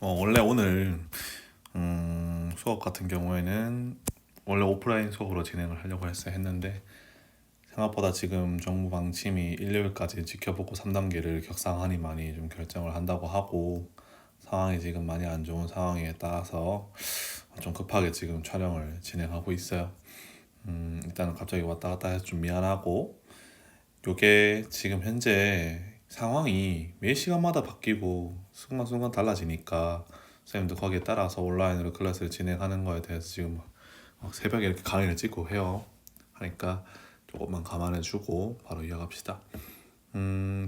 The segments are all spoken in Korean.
원래 오늘 수업 같은 경우에는 원래 오프라인 수업으로 진행을 하려고 했는데 생각보다 지금 정부 방침이 일요일까지 지켜보고 3단계를 격상하니 많이 좀 결정을 한다고 하고 상황이 지금 많이 안 좋은 상황에 따라서 좀 급하게 지금 촬영을 진행하고 있어요. 일단은 갑자기 왔다 갔다 해서 좀 미안하고 요게 지금 현재 상황이 매 시간마다 바뀌고 순간순간 달라지니까 선생님도 거기에 따라서 온라인으로 클래스를 진행하는 거에 대해서 지금 막 새벽에 이렇게 강의를 찍고 해요. 하니까 조금만 감안해주고 바로 이어갑시다.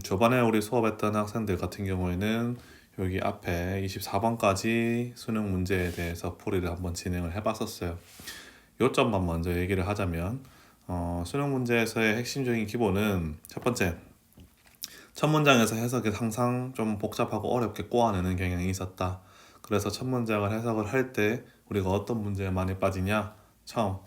저번에 우리 수업했던 학생들 같은 경우에는 여기 앞에 24번까지 수능 문제에 대해서 풀이를 한번 진행을 해봤었어요. 요점만 먼저 얘기를 하자면 수능 문제에서의 핵심적인 기본은 첫 번째, 첫 문장에서 해석이 항상 좀 복잡하고 어렵게 꼬아내는 경향이 있었다. 그래서 첫 문장을 해석을 할 때 우리가 어떤 문제에 많이 빠지냐? 처음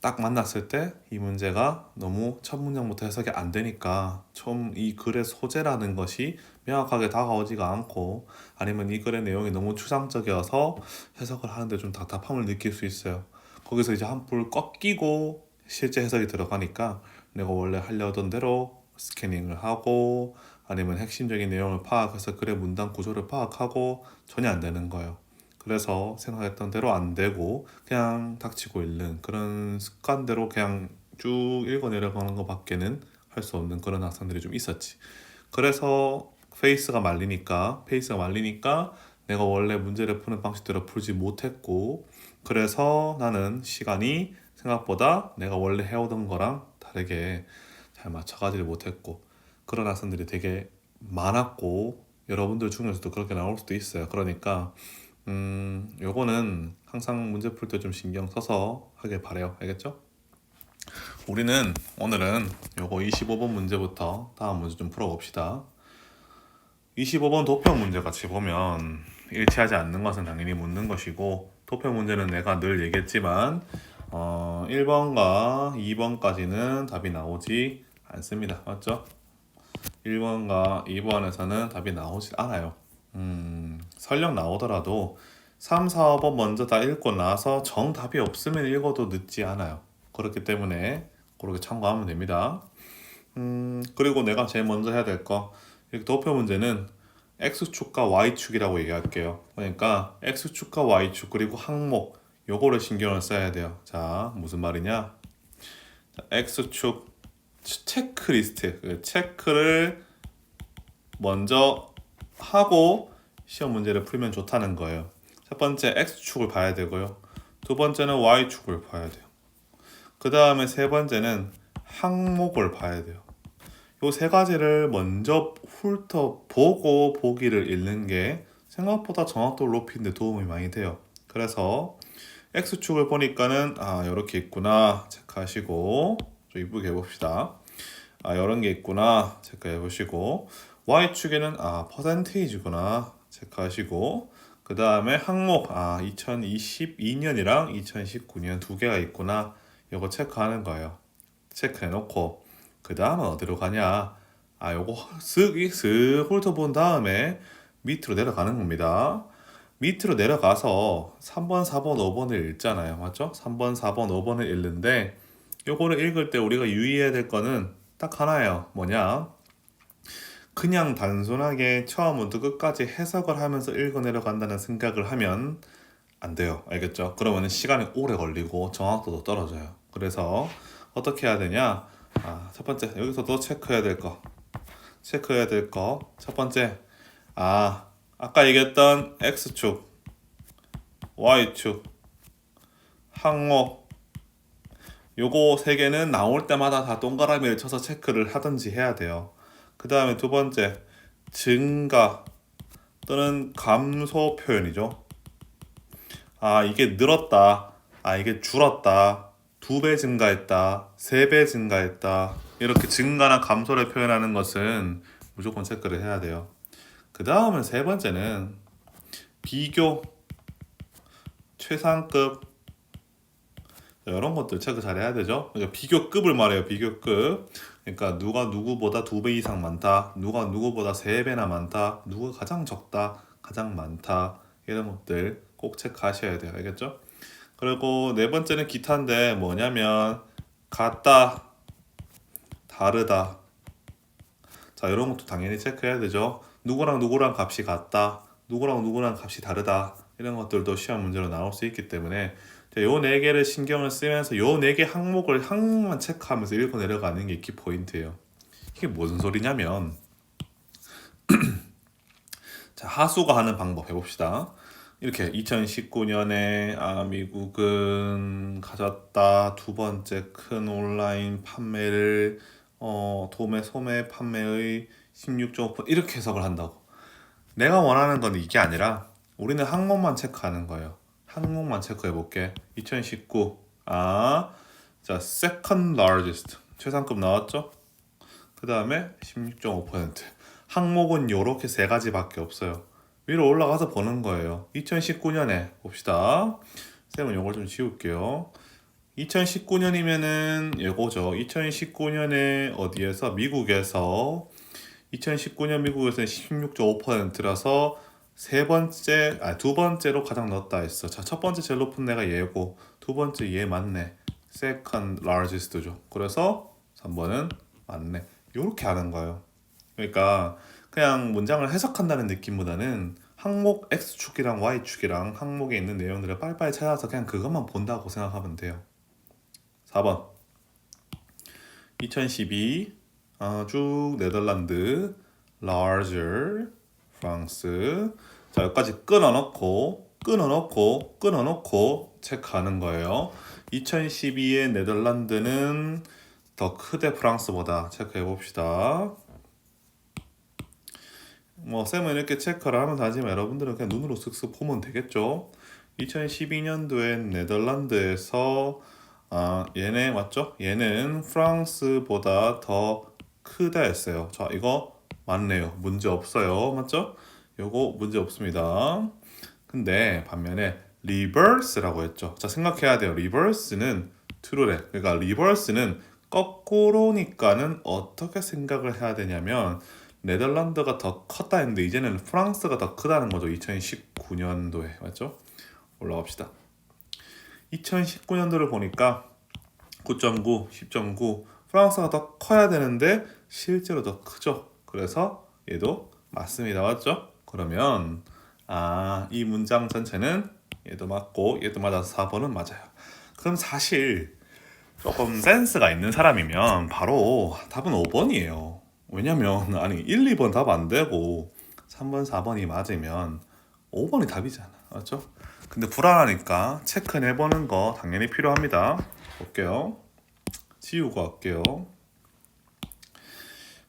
딱 만났을 때 이 문제가 너무 첫 문장부터 해석이 안 되니까 처음 이 글의 소재라는 것이 명확하게 다가오지가 않고 아니면 이 글의 내용이 너무 추상적이어서 해석을 하는데 좀 답답함을 느낄 수 있어요. 거기서 이제 한풀 꺾이고 실제 해석이 들어가니까 내가 원래 하려던 대로 스캐닝을 하고 아니면 핵심적인 내용을 파악해서 글의 문단 구조를 파악하고 전혀 안 되는 거예요. 그래서 생각했던 대로 안 되고 그냥 닥치고 읽는 그런 습관대로 그냥 쭉 읽어 내려가는 것밖에는 할 수 없는 그런 학생들이 좀 있었지. 그래서 페이스가 말리니까 내가 원래 문제를 푸는 방식대로 풀지 못했고 그래서 나는 시간이 생각보다 내가 원래 해오던 거랑 다르게 잘 맞춰가지를 못했고 그런 학생들이 되게 많았고 여러분들 중에서도 그렇게 나올 수도 있어요. 그러니까 요거는 항상 문제 풀 때 좀 신경 써서 하길 바래요. 알겠죠? 오늘은 요거 25번 문제부터 다음 문제 좀 풀어봅시다. 25번 도표 문제 같이 보면 일치하지 않는 것은 당연히 묻는 것이고 도표 문제는 내가 늘 얘기했지만 1번과 2번까지는 답이 나오지 않습니다. 맞죠? 1번과 2번에서는 답이 나오지 않아요. 설령 나오더라도 3, 4, 5번 먼저 다 읽고 나서 정답이 없으면 읽어도 늦지 않아요. 그렇기 때문에 그렇게 참고하면 됩니다. 그리고 내가 제일 먼저 해야 될 거, 이렇게 도표 문제는 X축과 Y축이라고 얘기할게요. 그러니까 X축과 Y축 그리고 항목 요거를 신경을 써야 돼요. 자, 무슨 말이냐? 자, X축 체크리스트, 그 체크를 먼저 하고 시험 문제를 풀면 좋다는 거예요. 첫 번째 X축을 봐야 되고요. 두 번째는 Y축을 봐야 돼요. 그 다음에 세 번째는 항목을 봐야 돼요. 요 세 가지를 먼저 훑어보고 보기를 읽는 게 생각보다 정확도를 높이는 데 도움이 많이 돼요. 그래서 X축을 보니까는 이렇게 있구나 체크하시고 좀 이쁘게 해봅시다. 이런 게 있구나 체크해 보시고 Y축에는 퍼센테이지구나 체크하시고 그 다음에 항목 2022년이랑 2019년 두 개가 있구나 이거 체크하는 거예요. 체크해 놓고 그 다음은 어디로 가냐 요거 쓱 훑어본 다음에 밑으로 내려가는 겁니다. 밑으로 내려가서 3번, 4번, 5번을 읽잖아요. 맞죠? 3번, 4번, 5번을 읽는데 요거를 읽을 때 우리가 유의해야 될 거는 딱 하나예요. 뭐냐? 그냥 단순하게 처음부터 끝까지 해석을 하면서 읽어 내려간다는 생각을 하면 안 돼요. 알겠죠? 그러면 시간이 오래 걸리고 정확도도 떨어져요. 그래서 어떻게 해야 되냐? 첫 번째 여기서도 체크해야 될 거. 첫 번째 아까 얘기했던 X축, Y축, 항목 요거 세 개는 나올 때마다 다 동그라미를 쳐서 체크를 하든지 해야 돼요. 그 다음에 두 번째 증가 또는 감소 표현이죠. 이게 늘었다. 이게 줄었다. 2배 증가했다. 3배 증가했다. 이렇게 증가나 감소를 표현하는 것은 무조건 체크를 해야 돼요. 그 다음은 세 번째는 비교, 최상급 이런 것들 체크 잘 해야 되죠. 그러니까 비교급을 말해요. 비교급. 그러니까 누가 누구보다 2배 이상 많다. 누가 누구보다 3배나 많다. 누가 가장 적다. 가장 많다. 이런 것들 꼭 체크하셔야 돼요. 알겠죠? 그리고 네 번째는 기타인데 뭐냐면 같다, 다르다. 자, 이런 것도 당연히 체크해야 되죠. 누구랑 누구랑 값이 같다, 누구랑 누구랑 값이 다르다. 이런 것들도 시험 문제로 나올 수 있기 때문에 요 네 개를 신경을 쓰면서 요 네 개 항목을 항목만 체크하면서 읽고 내려가는 게 키포인트예요. 이게 무슨 소리냐면 자, 하수가 하는 방법 해봅시다. 이렇게 2019년에 미국은 가졌다 두 번째 큰 온라인 판매를 도매 소매 판매의 16.5% 이렇게 해석을 한다고. 내가 원하는 건 이게 아니라 우리는 항목만 체크하는 거예요. 항목만 체크해 볼게. 2019 자 second largest 최상급 나왔죠? 그 다음에 16.5%. 항목은 요렇게 세 가지밖에 없어요. 위로 올라가서 보는 거예요. 2019년에 봅시다. 쌤은 요걸 좀 지울게요. 2019년이면은 요거죠. 2019년에 어디에서 미국에서 2019년 미국에서는 16.5%라서 두 번째로 가장 높다 했어. 자, 첫 번째 제일 높은 데가 얘고 두 번째 얘 맞네. second largest죠. 그래서 3번은 맞네. 요렇게 하는 거예요. 그러니까 그냥 문장을 해석한다는 느낌보다는 항목 X축이랑 Y축이랑 항목에 있는 내용들을 빨리빨리 찾아서 그냥 그것만 본다고 생각하면 돼요. 4번 2012 쭉 네덜란드 larger 프랑스. 자, 여기까지 끊어놓고 체크하는 거예요. 2012의 네덜란드는 더 크대 프랑스보다. 체크해 봅시다. 쌤은 이렇게 체크를 하면서 하지만 여러분들은 그냥 눈으로 쓱쓱 보면 되겠죠. 2012년도엔 네덜란드에서 얘네 맞죠? 얘는 프랑스보다 더 크다 했어요. 자, 이거 맞네요. 문제 없어요. 맞죠? 요거 문제 없습니다. 근데 반면에 리버스라고 했죠. 자, 생각해야 돼요. 리버스는 true래. 그러니까 리버스는 거꾸로니까는 어떻게 생각을 해야 되냐면 네덜란드가 더 컸다 했는데 이제는 프랑스가 더 크다는 거죠. 2019년도에 맞죠? 올라갑시다. 2019년도를 보니까 9.9, 10.9 프랑스가 더 커야 되는데 실제로 더 크죠. 그래서 얘도 맞습니다. 맞죠? 그러면 이 문장 전체는 얘도 맞고 얘도 맞아서 4번은 맞아요. 그럼 사실 조금 센스가 있는 사람이면 바로 답은 5번이에요. 왜냐면 1, 2번 답 안 되고 3번, 4번이 맞으면 5번이 답이잖아. 맞죠? 근데 불안하니까 체크해보는 거 당연히 필요합니다. 볼게요. 지우고 할게요.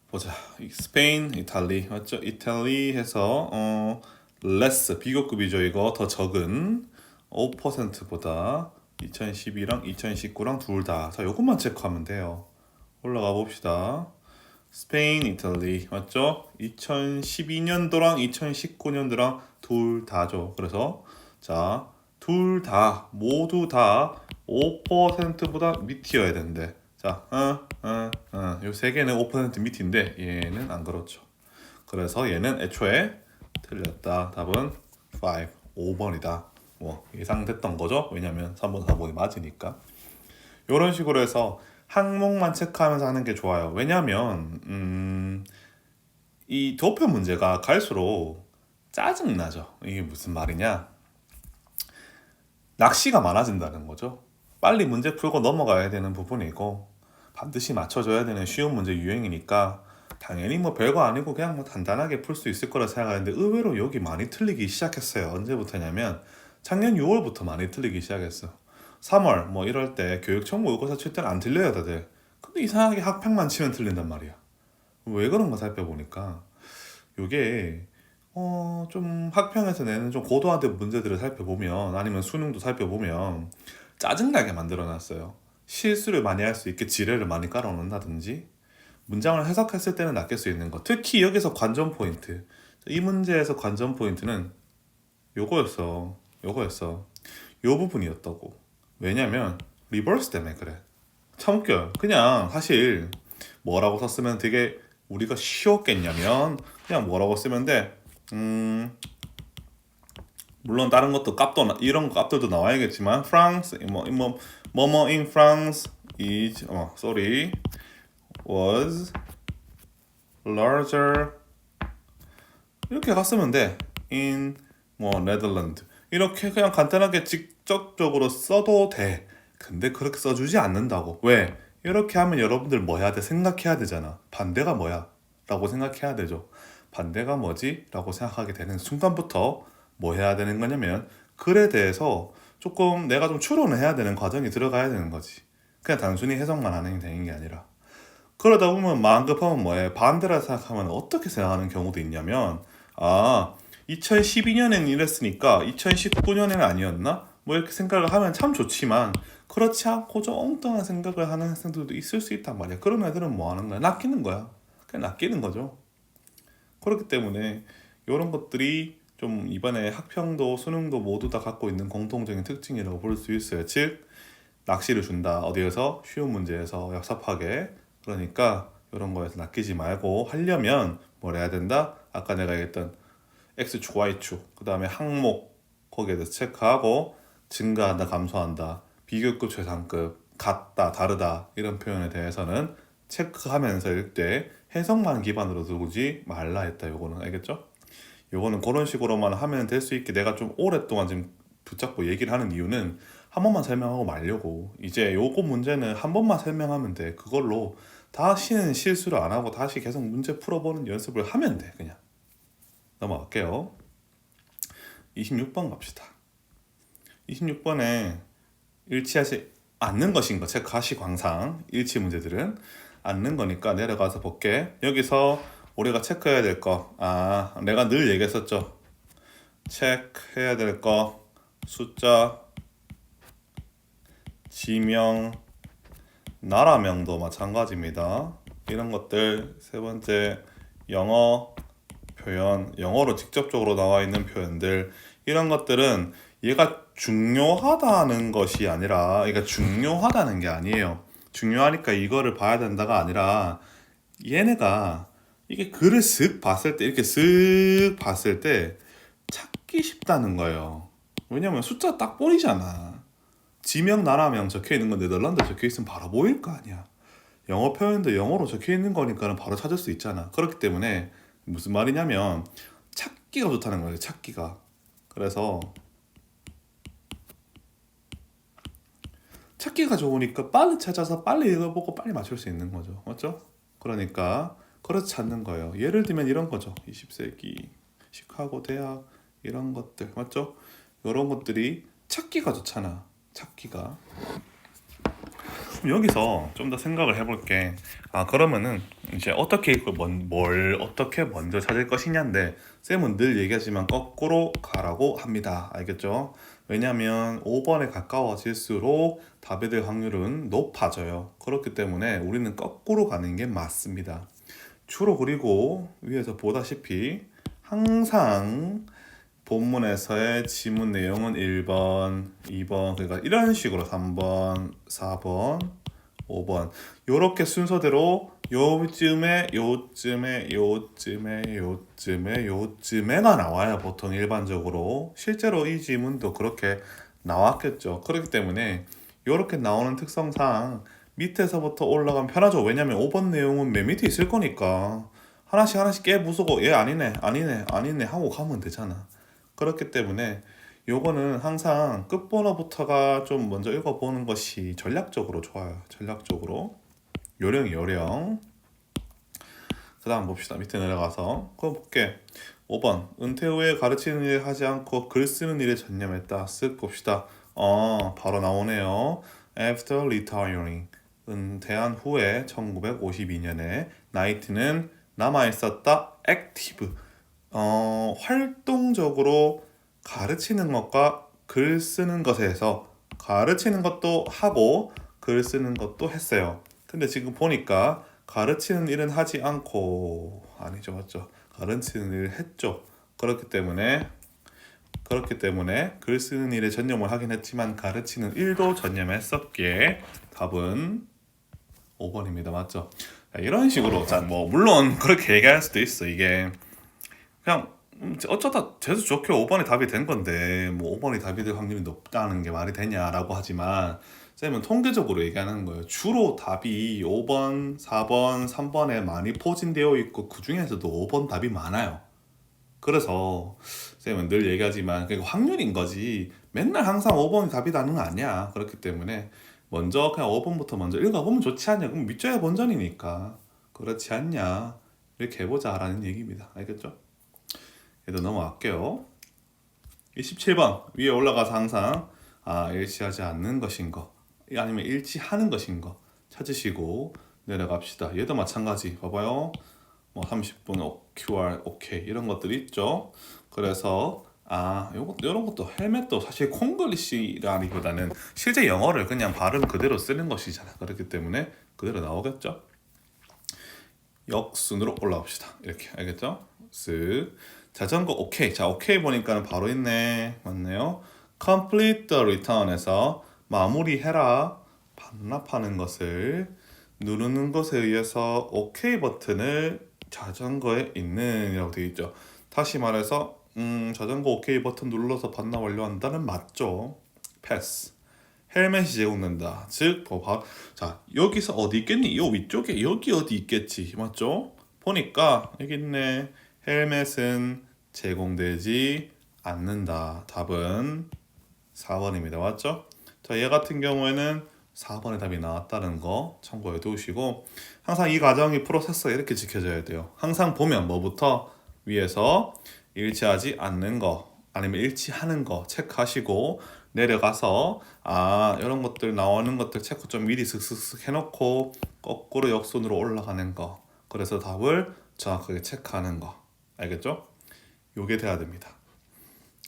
보자. 스페인, 이탈리 맞죠? 이탈리 해서 less 비교급이죠. 이거 더 적은 5%보다 2012랑 2019랑 둘 다. 자, 요것만 체크하면 돼요. 올라가 봅시다. 스페인, 이탈리 맞죠? 2012년도랑 2019년도랑 둘 다죠. 그래서 자, 둘 다 모두 다 5%보다 밑이어야 되는데 자, 요 세 개는 5% 밑인데 얘는 안 그렇죠. 그래서 얘는 애초에 틀렸다. 답은 5번이다. 예상됐던 거죠. 왜냐면 3번, 4번이 맞으니까. 이런 식으로 해서 항목만 체크하면서 하는 게 좋아요. 왜냐면 이 도표 문제가 갈수록 짜증나죠. 이게 무슨 말이냐? 낚시가 많아진다는 거죠. 빨리 문제 풀고 넘어가야 되는 부분이고 반드시 맞춰줘야 되는 쉬운 문제 유형이니까 당연히 별거 아니고 그냥 단단하게 풀 수 있을 거라 생각하는데 의외로 여기 많이 틀리기 시작했어요. 언제부터냐면 작년 6월부터 많이 틀리기 시작했어. 3월 이럴 때 교육청구 요거사 칠 때는 안 틀려요 다들. 근데 이상하게 학평만 치면 틀린단 말이야. 왜 그런가 살펴보니까 요게 좀 학평에서 내는 좀 고도화된 문제들을 살펴보면 아니면 수능도 살펴보면 짜증나게 만들어놨어요. 실수를 많이 할 수 있게 지뢰를 많이 깔아놓는다든지 문장을 해석했을 때는 낚일 수 있는 것. 특히 여기서 관전 포인트. 이 문제에서 관전 포인트는 요거였어. 요 부분이었다고. 왜냐면 리버스 때문에 그래. 참 웃겨요. 그냥 사실 뭐라고 썼으면 되게 우리가 쉬웠겠냐면 그냥 뭐라고 쓰면 돼. 물론 다른 것도 이런 값들도 나와야겠지만 France 뭐뭐 in France is sorry was larger 이렇게 갔으면 돼. in 네덜란드 이렇게 그냥 간단하게 직접적으로 써도 돼. 근데 그렇게 써주지 않는다고. 왜? 이렇게 하면 여러분들 뭐 해야 돼? 생각해야 되잖아. 반대가 뭐야? 라고 생각해야 되죠. 반대가 뭐지? 라고 생각하게 되는 순간부터 뭐 해야 되는 거냐면 글에 대해서 조금 내가 좀 추론을 해야 되는 과정이 들어가야 되는 거지. 그냥 단순히 해석만 하는 게 되는 게 아니라. 그러다 보면 마음 급하면 뭐해? 반대라 생각하면 어떻게 생각하는 경우도 있냐면 2012년에는 이랬으니까 2019년에는 아니었나? 뭐 이렇게 생각을 하면 참 좋지만 그렇지 않고 좀 엉뚱한 생각을 하는 학생들도 있을 수 있단 말이야. 그런 애들은 뭐 하는 거야? 낚이는 거야. 그냥 낚이는 거죠. 그렇기 때문에 이런 것들이 좀 이번에 학평도 수능도 모두 다 갖고 있는 공통적인 특징이라고 볼 수 있어요. 즉 낚시를 준다. 어디에서 쉬운 문제에서 얍삽하게. 그러니까 이런 거에서 낚이지 말고 하려면 뭘 해야 된다? 아까 내가 얘기했던 X축, Y축, 그 다음에 항목 거기에 대해서 체크하고 증가한다, 감소한다, 비교급, 최상급, 같다, 다르다 이런 표현에 대해서는 체크하면서 읽되 해석만 기반으로 두지 말라 했다. 요거는 알겠죠? 요거는 그런 식으로만 하면 될 수 있게 내가 좀 오랫동안 지금 붙잡고 얘기를 하는 이유는 한 번만 설명하고 말려고. 이제 요거 문제는 한 번만 설명하면 돼. 그걸로 다시는 실수를 안 하고 다시 계속 문제 풀어보는 연습을 하면 돼. 그냥 넘어갈게요. 26번 갑시다. 26번에 일치하지 않는 것인 거 체크하시. 광상 일치 문제들은 않는 거니까 내려가서 볼게. 여기서 우리가 체크해야 될 거, 내가 늘 얘기했었죠. 체크해야 될 거, 숫자, 지명, 나라명도 마찬가지입니다. 이런 것들. 세 번째, 영어 표현, 영어로 직접적으로 나와 있는 표현들, 이런 것들은 얘가 중요하다는 것이 아니라, 그러니까 중요하다는 게 아니에요. 중요하니까 이거를 봐야 된다가 아니라 얘네가 이게 글을 쓱 봤을 때, 이렇게 쓱 봤을 때 찾기 쉽다는 거예요. 왜냐면 숫자 딱 보이잖아. 지명, 나라명 적혀 있는 건 네덜란드 적혀 있으면 바로 보일 거 아니야. 영어 표현도 영어로 적혀 있는 거니까는 바로 찾을 수 있잖아. 그렇기 때문에 무슨 말이냐면 찾기가 좋다는 거예요. 찾기가. 그래서 찾기가 좋으니까 빨리 찾아서 빨리 읽어보고 빨리 맞출 수 있는 거죠. 맞죠? 그러니까 그래서 찾는 거예요. 예를 들면 이런 거죠. 20세기 시카고 대학 이런 것들 맞죠? 이런 것들이 찾기가 좋잖아. 찾기가. 그럼 여기서 좀 더 생각을 해볼게. 그러면은 이제 어떻게 이걸 뭘 어떻게 먼저 찾을 것이냐인데 쌤은 늘 얘기하지만 거꾸로 가라고 합니다. 알겠죠? 왜냐하면 5번에 가까워질수록 답이 될 확률은 높아져요. 그렇기 때문에 우리는 거꾸로 가는 게 맞습니다. 주로 그리고 위에서 보다시피 항상 본문에서의 지문 내용은 1번, 2번, 그러니까 이런 식으로 3번, 4번, 5번 요렇게 순서대로 요쯤에가 나와야 보통 일반적으로 실제로 이 지문도 그렇게 나왔겠죠. 그렇기 때문에 요렇게 나오는 특성상 밑에서부터 올라가면 편하죠. 왜냐면 5번 내용은 맨 밑에 있을 거니까 하나씩 깨부수고 얘 아니네 하고 가면 되잖아. 그렇기 때문에 요거는 항상 끝번호부터가 좀 먼저 읽어보는 것이 전략적으로 좋아요. 전략적으로. 요령. 그 다음 봅시다. 밑에 내려가서 그거 볼게. 5번 은퇴 후에 가르치는 일을 하지 않고 글 쓰는 일에 전념했다. 쓱 봅시다. 바로 나오네요. After retiring 은퇴한 후에 1952년에 나이트는 남아있었다. active 활동적으로 가르치는 것과 글 쓰는 것에서 가르치는 것도 하고 글 쓰는 것도 했어요. 근데 지금 보니까 가르치는 일은 하지 않고 아니죠, 맞죠? 가르치는 일을 했죠. 그렇기 때문에 글 쓰는 일에 전념을 하긴 했지만 가르치는 일도 전념했었기에 답은 5번입니다. 맞죠? 이런 식으로 물론 그렇게 얘기할 수도 있어. 이게 그냥 어쩌다 재수 좋게 5번이 답이 된 건데 뭐 5번이 답이 될 확률이 높다는 게 말이 되냐라고 하지만 쌤은 통계적으로 얘기하는 거예요. 주로 답이 5번, 4번, 3번에 많이 포진되어 있고 그 중에서도 5번 답이 많아요. 그래서 쌤은 늘 얘기하지만 그게 확률인 거지 맨날 항상 5번이 답이라는 건 아니야. 그렇기 때문에 먼저 그냥 5번부터 먼저 읽어보면 좋지 않냐. 그럼 밑줘야 본전이니까 그렇지 않냐 이렇게 해보자라는 얘기입니다. 알겠죠? 얘도 넘어갈게요. 27번 위에 올라가서 항상 일치하지 않는 것인 거 아니면 일치하는 것인 거 찾으시고 내려갑시다. 얘도 마찬가지 봐봐요. 뭐 30분 QR 오케이 이런 것들이 있죠. 그래서 이런 것도 헬멧도 사실 콩글리시라기보다는 실제 영어를 그냥 발음 그대로 쓰는 것이잖아. 그렇기 때문에 그대로 나오겠죠. 역순으로 올라옵시다. 이렇게 알겠죠? 쓱 자전거 오케이. 자 오케이 보니까는 바로 있네. 맞네요. Complete the return에서 마무리해라. 반납하는 것을 누르는 것에 의해서 오케이 버튼을 자전거에 있는 이라고 되어 있죠. 다시 말해서 자전거 오케이 버튼 눌러서 반납 완료한다는 맞죠. 패스. 헬멧이 제공된다. 즉, 자 여기서 어디 있겠니? 요 위쪽에 여기 어디 있겠지, 맞죠? 보니까 여기 있네. 헬멧은 제공되지 않는다. 답은 4번입니다. 맞죠? 자, 얘 같은 경우에는 4번의 답이 나왔다는 거 참고해 두시고 항상 이 과정이 프로세서 이렇게 지켜져야 돼요. 항상 보면 뭐부터 위에서 일치하지 않는 거 아니면 일치하는 거 체크하시고 내려가서 이런 것들 나오는 것들 체크 좀 미리 슥슥슥 해놓고 거꾸로 역순으로 올라가는 거 그래서 답을 정확하게 체크하는 거 알겠죠? 요게 돼야 됩니다.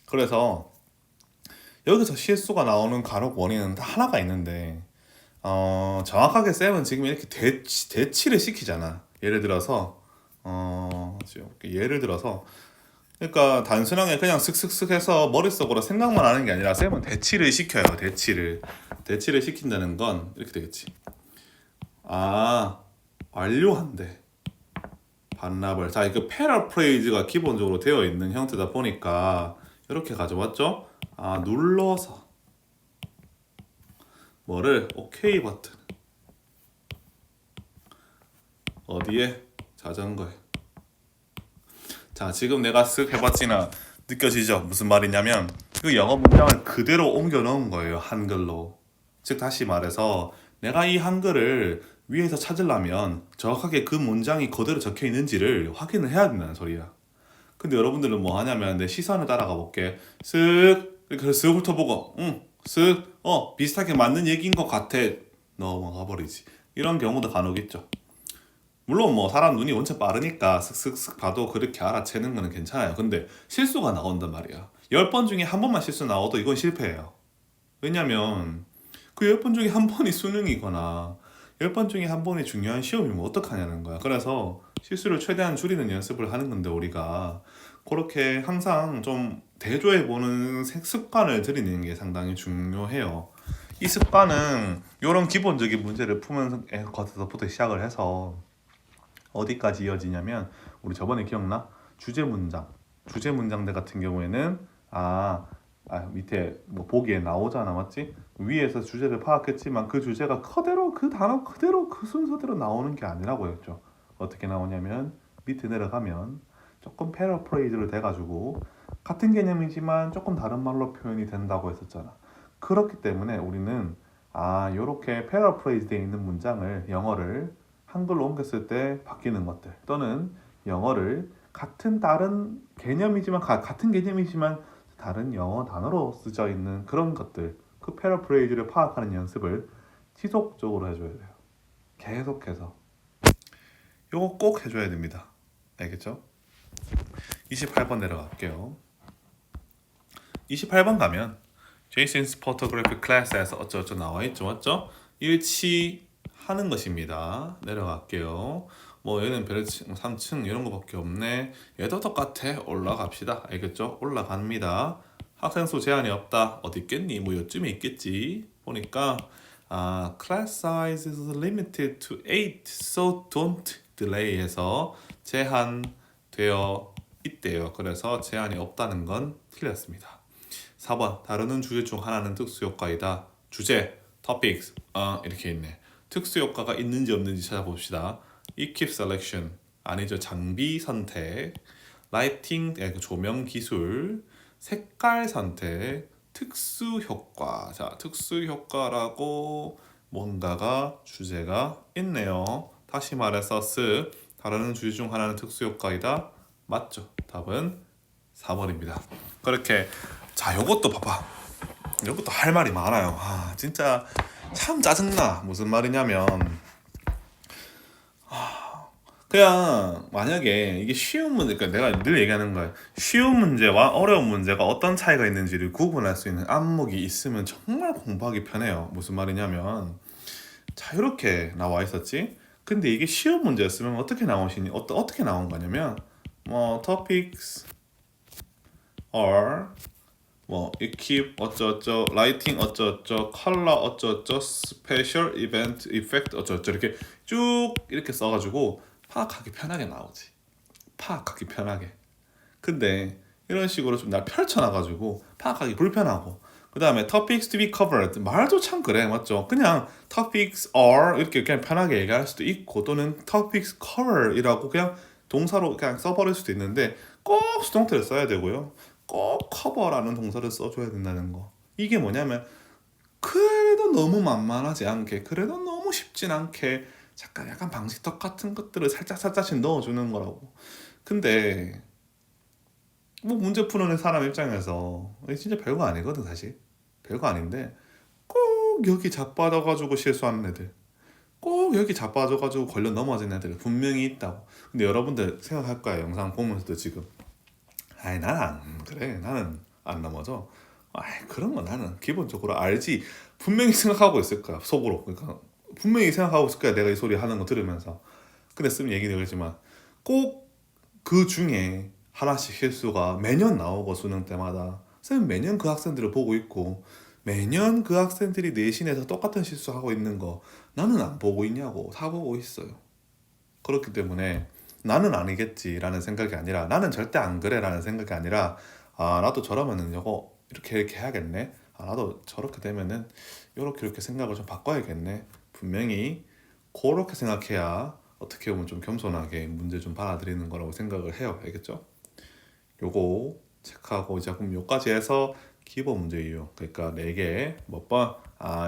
그래서 여기서 실수가 나오는 간혹 원인은 하나가 있는데 정확하게 쌤은 지금 이렇게 대치를 시키잖아. 예를 들어서 그러니까 단순하게 그냥 슥슥슥 해서 머릿속으로 생각만 하는 게 아니라 쌤은 대치를 시켜요. 대치를 시킨다는 건 이렇게 되겠지. 완료한대. 반납을. 자, 이거 패러프레이즈가 기본적으로 되어 있는 형태다 보니까 이렇게 가져왔죠. 눌러서 뭐를 오케이 버튼 어디에? 자전거에. 자, 지금 내가 쓱 해봤지나 느껴지죠? 무슨 말이냐면 그 영어 문장을 그대로 옮겨 넣은 거예요. 한글로. 즉 다시 말해서 내가 이 한글을 위에서 찾으려면 정확하게 그 문장이 그대로 적혀 있는지를 확인을 해야 된다는 소리야. 근데 여러분들은 뭐 하냐면 내 시선을 따라가 볼게. 쓱 이렇게 쓱 훑어보고 쓱 비슷하게 맞는 얘기인 것 같아 넘어가 버리지. 이런 경우도 간혹 있죠. 물론 뭐 사람 눈이 원체 빠르니까 슥슥슥 봐도 그렇게 알아채는 거는 괜찮아요. 근데 실수가 나온단 말이야. 10번 중에 한 번만 실수 나와도 이건 실패예요. 왜냐면 그 10번 중에 한 번이 수능이거나 10번 중에 한 번이 중요한 시험이면 어떡하냐는 거야. 그래서 실수를 최대한 줄이는 연습을 하는 건데 우리가 그렇게 항상 좀 대조해보는 습관을 들이는 게 상당히 중요해요. 이 습관은 이런 기본적인 문제를 푸는 것에서부터 시작을 해서 어디까지 이어지냐면 우리 저번에 기억나? 주제 문장들 같은 경우에는 밑에 뭐 보기에 나오잖아, 맞지? 위에서 주제를 파악했지만 그 주제가 그대로 그 단어 그대로 그 순서대로 나오는 게 아니라고 했죠. 어떻게 나오냐면 밑에 내려가면 조금 패러프레이즈를 돼가지고 같은 개념이지만 조금 다른 말로 표현이 된다고 했었잖아. 그렇기 때문에 우리는 요렇게 패러프레이즈 되어 있는 문장을 영어를 한글로 옮겼을 때 바뀌는 것들 또는 영어를 같은 개념이지만 다른 영어 단어로 쓰여 있는 그런 것들 그 패러프레이즈를 파악하는 연습을 지속적으로 해줘야 돼요. 계속해서 요거 꼭 해줘야 됩니다. 알겠죠? 28번 내려갈게요. 28번 가면 Jason's photography class에서 어쩌고저쩌고 나와있죠, 맞죠? 일치하는 것입니다. 내려갈게요. 뭐 얘는 별칭 3층 이런 거밖에 없네. 얘도 똑같아. 올라갑시다. 알겠죠? 올라갑니다. 학생 수 제한이 없다. 어디 있겠니? 뭐 요쯤에 있겠지. 보니까 class size is limited to 8, so don't delay 해서 제한되어 있대요. 그래서 제한이 없다는 건 틀렸습니다. 4번 다루는 주제 중 하나는 특수효과이다. 주제, topics, 이렇게 있네. 특수효과가 있는지 없는지 찾아봅시다. equip selection, 아니죠. 장비 선택, 라이팅, 조명 기술, 색깔 선택, 특수효과. 자, 특수효과라고 뭔가가 주제가 있네요. 다시 말해서 다루는 주제 중 하나는 특수효과이다. 맞죠? 답은 4번입니다. 그렇게 자, 요것도 봐봐. 요것도 할 말이 많아요. 진짜 참 짜증나. 무슨 말이냐면 그냥 만약에 이게 쉬운 문제, 그러니까 내가 늘 얘기하는 거야. 쉬운 문제와 어려운 문제가 어떤 차이가 있는지를 구분할 수 있는 안목이 있으면 정말 공부하기 편해요. 무슨 말이냐면 자, 이렇게 나와 있었지. 근데 이게 쉬운 문제였으면 어떻게 나오시니? 어떻게 나온 거냐면 topics are equip 어쩌어쩌, 라이팅 어쩌어쩌, 컬러 어쩌어쩌, 스페셜 이벤트 이펙트 어쩌어쩌 이렇게 쭉 이렇게 써가지고 파악하기 편하게 나오지. 파악하기 편하게. 근데 이런 식으로 좀 날 펼쳐놔가지고 파악하기 불편하고, 그 다음에 topics to be covered 말도 참 그래, 맞죠? 그냥 topics are 이렇게 그냥 편하게 얘기할 수도 있고, 또는 topics cover이라고 그냥 동사로 그냥 써버릴 수도 있는데 꼭 수동태를 써야 되고요. 꼭 cover라는 동사를 써줘야 된다는 거. 이게 뭐냐면 그래도 너무 만만하지 않게, 그래도 너무 쉽진 않게 잠깐 약간 방지턱 같은 것들을 살짝씩 넣어주는 거라고. 근데 뭐 문제 푸는 사람 입장에서 이게 진짜 별거 아니거든. 사실 별거 아닌데 꼭 여기 자빠져가지고 실수하는 애들, 꼭 여기 자빠져가지고 걸려 넘어진 애들 분명히 있다고. 근데 여러분들 생각할 거야, 영상 보면서도 지금. 아이, 나는 안 그래. 나는 안 넘어져. 아이, 그런 거 나는 기본적으로 알지. 분명히 생각하고 있을 거야, 속으로. 그러니까 분명히 생각하고 있을 거야, 내가 이 소리 하는 거 들으면서. 근데 쓰면 얘기 되겠지만 꼭 그 중에 하나씩 실수가 매년 나오고, 수능 때마다 쌤 매년 그 학생들을 보고 있고, 매년 그 학생들이 내신에서 똑같은 실수하고 있는 거 나는 안 보고 있냐고. 다 보고 있어요. 그렇기 때문에 나는 아니겠지라는 생각이 아니라, 나는 절대 안 그래라는 생각이 아니라, 나도 저러면은 이거 이렇게 해야겠네. 나도 저렇게 되면은 이렇게 생각을 좀 바꿔야겠네. 분명히 그렇게 생각해야 어떻게 보면 좀 겸손하게 문제 좀 받아들이는 거라고 생각을 해요. 알겠죠? 요거 체크하고, 이제 그럼 요까지 해서 기본 문제 이유, 그러니까 4개 몇 번?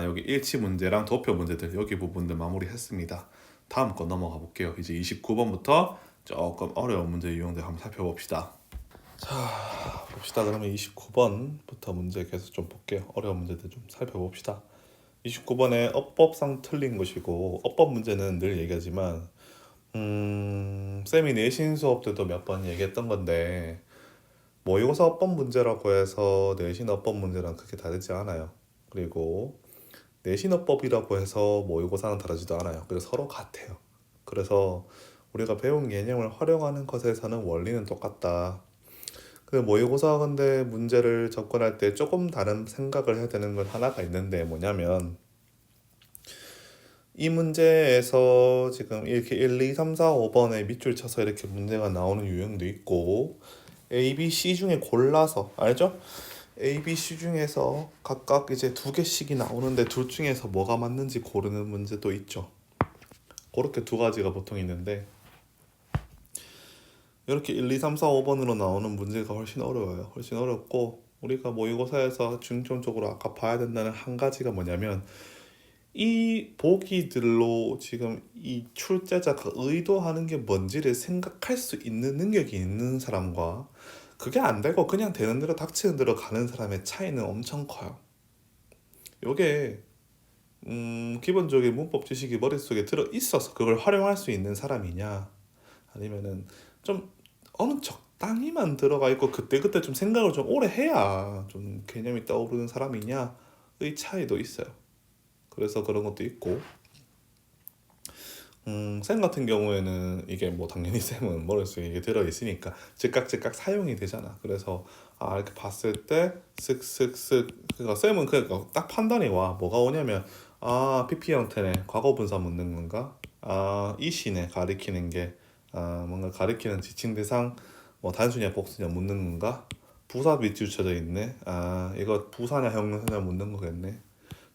여기 일치 문제랑 도표 문제들, 여기 부분들 마무리했습니다. 다음 거 넘어가 볼게요. 이제 29번부터 조금 어려운 문제 유형들 한번 살펴봅시다. 자, 봅시다. 그러면 29번부터 문제 계속 좀 볼게요. 어려운 문제들 좀 살펴봅시다. 29번에 어법상 틀린 것이고, 어법 문제는 늘 얘기하지만 쌤이 내신 수업 때도 몇 번 얘기했던 건데, 모의고사 어법 문제라고 해서 내신 어법 문제랑 크게 다르지 않아요. 그리고 내신 어법이라고 해서 모의고사는 다르지도 않아요. 그래서 서로 같아요. 그래서 우리가 배운 개념을 활용하는 것에서는 원리는 똑같다. 그 모의고사 근데 문제를 접근할 때 조금 다른 생각을 해야 되는 건 하나가 있는데, 뭐냐면 이 문제에서 지금 이렇게 1, 2, 3, 4, 5번에 밑줄 쳐서 이렇게 문제가 나오는 유형도 있고, A, B, C 중에 골라서, 알죠? A, B, C 중에서 각각 이제 2개씩이 나오는데 둘 중에서 뭐가 맞는지 고르는 문제도 있죠. 그렇게 2가지가 보통 있는데, 이렇게 1, 2, 3, 4, 5번으로 나오는 문제가 훨씬 어려워요. 훨씬 어렵고, 우리가 모의고사에서 중점적으로 아까 봐야 된다는 한 가지가 뭐냐면, 이 보기들로 지금 이 출제자가 의도하는 게 뭔지를 생각할 수 있는 능력이 있는 사람과, 그게 안 되고 그냥 되는 대로 닥치는 대로 가는 사람의 차이는 엄청 커요. 요게 기본적인 문법 지식이 머릿속에 들어 있어서 그걸 활용할 수 있는 사람이냐, 아니면은 좀 어느 적당히만 들어가 있고 그때그때 좀 생각을 좀 오래 해야 좀 개념이 떠오르는 사람이냐의 차이도 있어요. 그래서 그런 것도 있고, 쌤 같은 경우에는 이게 뭐 당연히 쌤은 머릿속에 이게 들어있으니까 즉각 사용이 되잖아. 그래서 이렇게 봤을 때 쓱쓱쓱, 그러니까 쌤은 그러니까 딱 판단이 와. 뭐가 오냐면 PP 형태네, 과거 분사 묻는 건가, 이 시네 가리키는 게, 뭔가 가리키는 지칭 대상 뭐 단수냐 복수냐 묻는 건가? 부사 밑줄 쳐져 있네. 아 이거 부사냐 형용사냐 묻는 거겠네.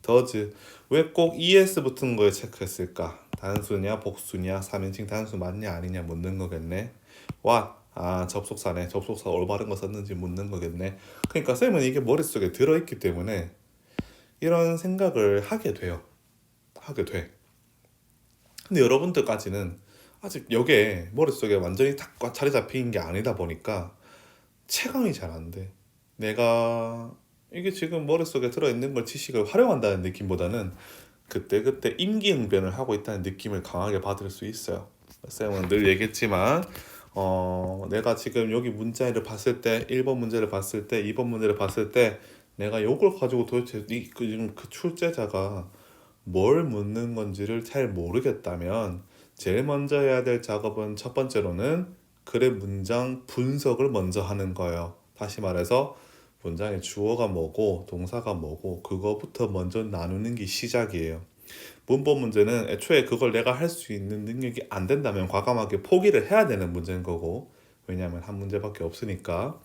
더즈 왜 꼭 es 붙은 거에 체크했을까? 단수냐 복수냐 3인칭 단수 맞냐 아니냐 묻는 거겠네. what 아 접속사네. 접속사 올바른 거 썼는지 묻는 거겠네. 그러니까 쌤은 이게 머릿속에 들어있기 때문에 이런 생각을 하게 돼요. 하게 돼. 근데 여러분들까지는 아직 여기에 머릿속에 완전히 딱 자리 잡힌 게 아니다 보니까 체감이 잘 안 돼. 내가 이게 지금 머릿속에 들어있는 걸 지식을 활용한다는 느낌보다는 그때그때 임기응변을 하고 있다는 느낌을 강하게 받을 수 있어요. 쌤은 늘 얘기했지만 내가 지금 여기 문제를 봤을 때 1번 문제를 봤을 때 2번 문제를 봤을 때 내가 요걸 가지고 도대체 지금 그 출제자가 뭘 묻는 건지를 잘 모르겠다면 제일 먼저 해야 될 작업은 첫 번째로는 글의 문장 분석을 먼저 하는 거예요. 다시 말해서 문장의 주어가 뭐고 동사가 뭐고 그거부터 먼저 나누는 게 시작이에요. 문법 문제는 애초에 그걸 내가 할 수 있는 능력이 안 된다면 과감하게 포기를 해야 되는 문제인 거고, 왜냐하면 한 문제밖에 없으니까.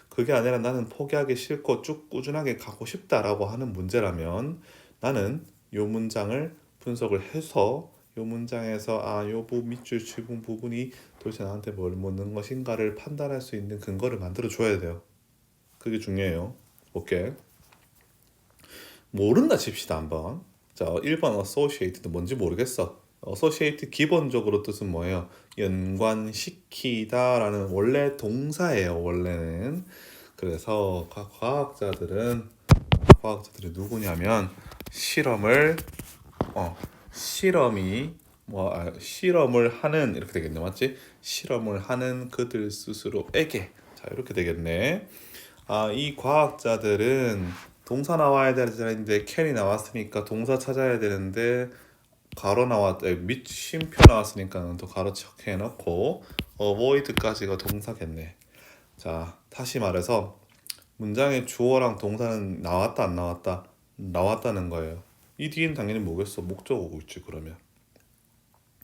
그게 아니라 나는 포기하기 싫고 쭉 꾸준하게 가고 싶다라고 하는 문제라면 나는 요 문장을 분석을 해서 요 문장에서 요 밑줄 치분 부분이 도대체 나한테 뭘 묻는 것인가를 판단할 수 있는 근거를 만들어 줘야 돼요. 그게 중요해요. 오케이. 모른다 칩시다 한번. 자, 1번 associated 뭔지 모르겠어. associate 기본적으로 뜻은 뭐예요? 연관시키다라는 원래 동사예요. 원래는. 그래서 과학자들이 누구냐면 실험을 실험을 하는 이렇게 되겠네. 맞지? 실험을 하는 그들 스스로에게. 자, 이렇게 되겠네. 이 과학자들은 동사 나와야 되는데 can이 나왔으니까 동사 찾아야 되는데 밑 쉼표 나왔으니까 또 가로 쳐 해놓고 avoid까지가 동사겠네. 자, 다시 말해서 문장의 주어랑 동사는 나왔다 안 나왔다? 나왔다는 거예요. 이 뒤엔 당연히 뭐겠어? 목적 오고 있지 그러면.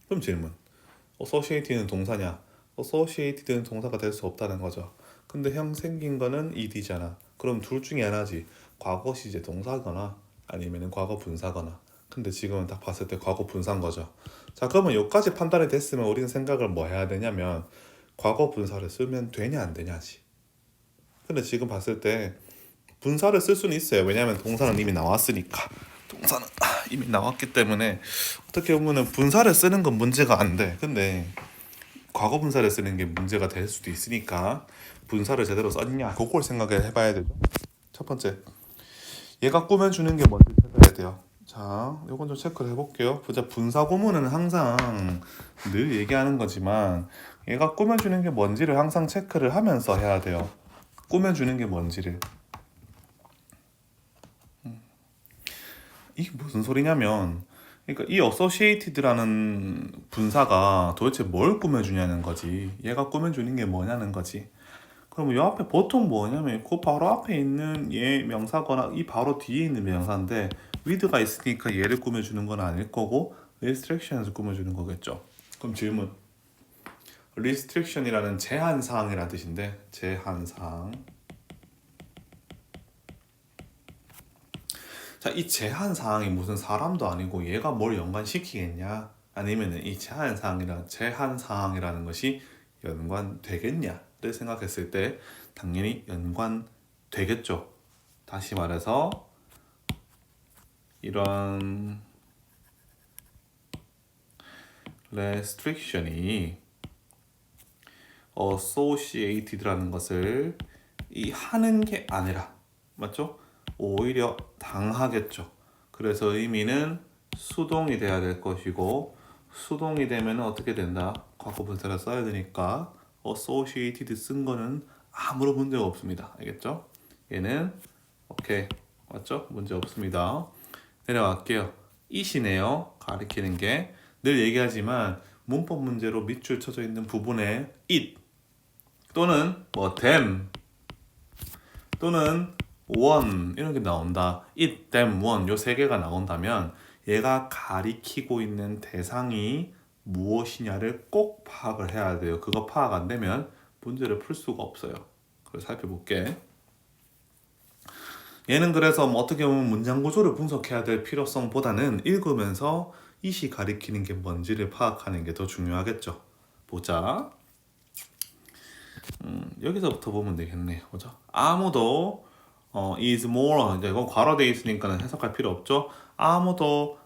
그럼 질문. associate는 동사냐? associated는 동사가 될 수 없다는 거죠. 근데 형 생긴 거는 ed잖아. 그럼 둘 중에 하나지. 과거 시제 동사거나 아니면 과거 분사거나. 근데 지금은 딱 봤을 때 과거 분사인 거죠. 자, 그러면 여기까지 판단이 됐으면 우리는 생각을 뭐 해야 되냐면 과거 분사를 쓰면 되냐 안 되냐지. 근데 지금 봤을 때 분사를 쓸 수는 있어요. 왜냐하면 동사는 이미 나왔으니까. 동사는 이미 나왔기 때문에 어떻게 보면은 분사를 쓰는 건 문제가 안 돼. 근데 과거 분사를 쓰는 게 문제가 될 수도 있으니까 분사를 제대로 썼냐 그걸 생각을 해봐야 되죠. 첫 번째, 얘가 꾸며주는 게 뭔지 찾아야 돼요. 자, 요건 좀 체크를 해볼게요. 분사 구문은 항상 늘 얘기하는 거지만 얘가 꾸며주는 게 뭔지를 항상 체크를 하면서 해야 돼요. 꾸며주는 게 뭔지를. 이게 무슨 소리냐면, 그러니까 이 associated라는 분사가 도대체 뭘 꾸며주냐는 거지. 얘가 꾸며주는 게 뭐냐는 거지. 그럼 이 앞에 보통 뭐냐면 그 바로 앞에 있는 얘 명사거나 이 바로 뒤에 있는 명사인데 with가 있으니까 얘를 꾸며주는 건 아닐 거고 restriction을 꾸며주는 거겠죠. 그럼 질문. restriction이라는 제한사항이라는 뜻인데 제한사항. 자, 이 제한사항이 무슨 사람도 아니고 얘가 뭘 연관시키겠냐? 아니면 이 제한사항이라는 것이 연관되겠냐를 생각했을 때 당연히 연관되겠죠. 다시 말해서 이런 restriction이 associated라는 것을 이 하는 게 아니라 맞죠? 오히려 당하겠죠. 그래서 의미는 수동이 돼야 될 것이고 수동이 되면 어떻게 된다? 과거 분사를 써야 되니까 associated 쓴 거는 아무런 문제가 없습니다. 알겠죠? 얘는 오케이 맞죠? 문제 없습니다. 내려갈게요. it이네요. 가리키는 게 늘 얘기하지만 문법 문제로 밑줄 쳐져 있는 부분에 it 또는 뭐 them 또는 one 이런 게 나온다. it, them, one 요 세 개가 나온다면 얘가 가리키고 있는 대상이 무엇이냐를 꼭 파악을 해야 돼요. 그거 파악 안 되면 문제를 풀 수가 없어요. 그래서 살펴볼게. 얘는 그래서 뭐 어떻게 보면 문장 구조를 분석해야 될 필요성보다는 읽으면서 이시 가리키는 게 뭔지를 파악하는 게 더 중요하겠죠. 보자. 여기서부터 보면 되겠네. 보자. 아무도 is more, 이제 이건 괄호되어 있으니까 해석할 필요 없죠. 아무도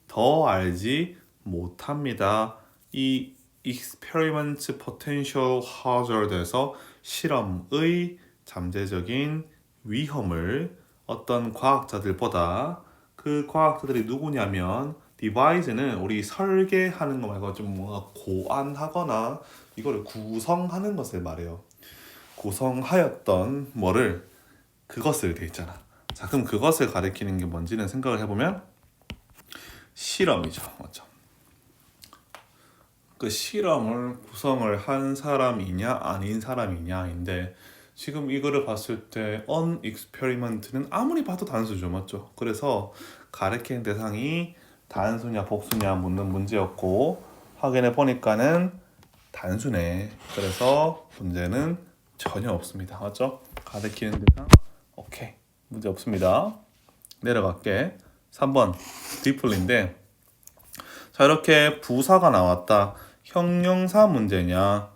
더 알지 못합니다. 이 experiment potential hazard에서 실험의 잠재적인 위험을 어떤 과학자들보다, 그 과학자들이 누구냐면 devise는 우리 설계하는 거 말고 좀 뭔가 고안하거나 이거를 구성하는 것을 말해요. 구성하였던 뭐를, 그것을 돼 있잖아. 자, 그럼 그것을 가리키는 게 뭔지는 생각을 해보면 실험이죠. 맞죠? 그 실험을 구성을 한 사람이냐 아닌 사람이냐인데, 지금 이거를 봤을 때 on experiment는 아무리 봐도 단수죠. 맞죠? 그래서 가리키는 대상이 단수냐 복수냐 묻는 문제였고, 확인해 보니까는 단수네. 그래서 문제는 전혀 없습니다. 맞죠? 가리키는 대상 오케이, 문제 없습니다. 내려갈게. 3번 디플인데, 자, 이렇게 부사가 나왔다. 형용사 문제냐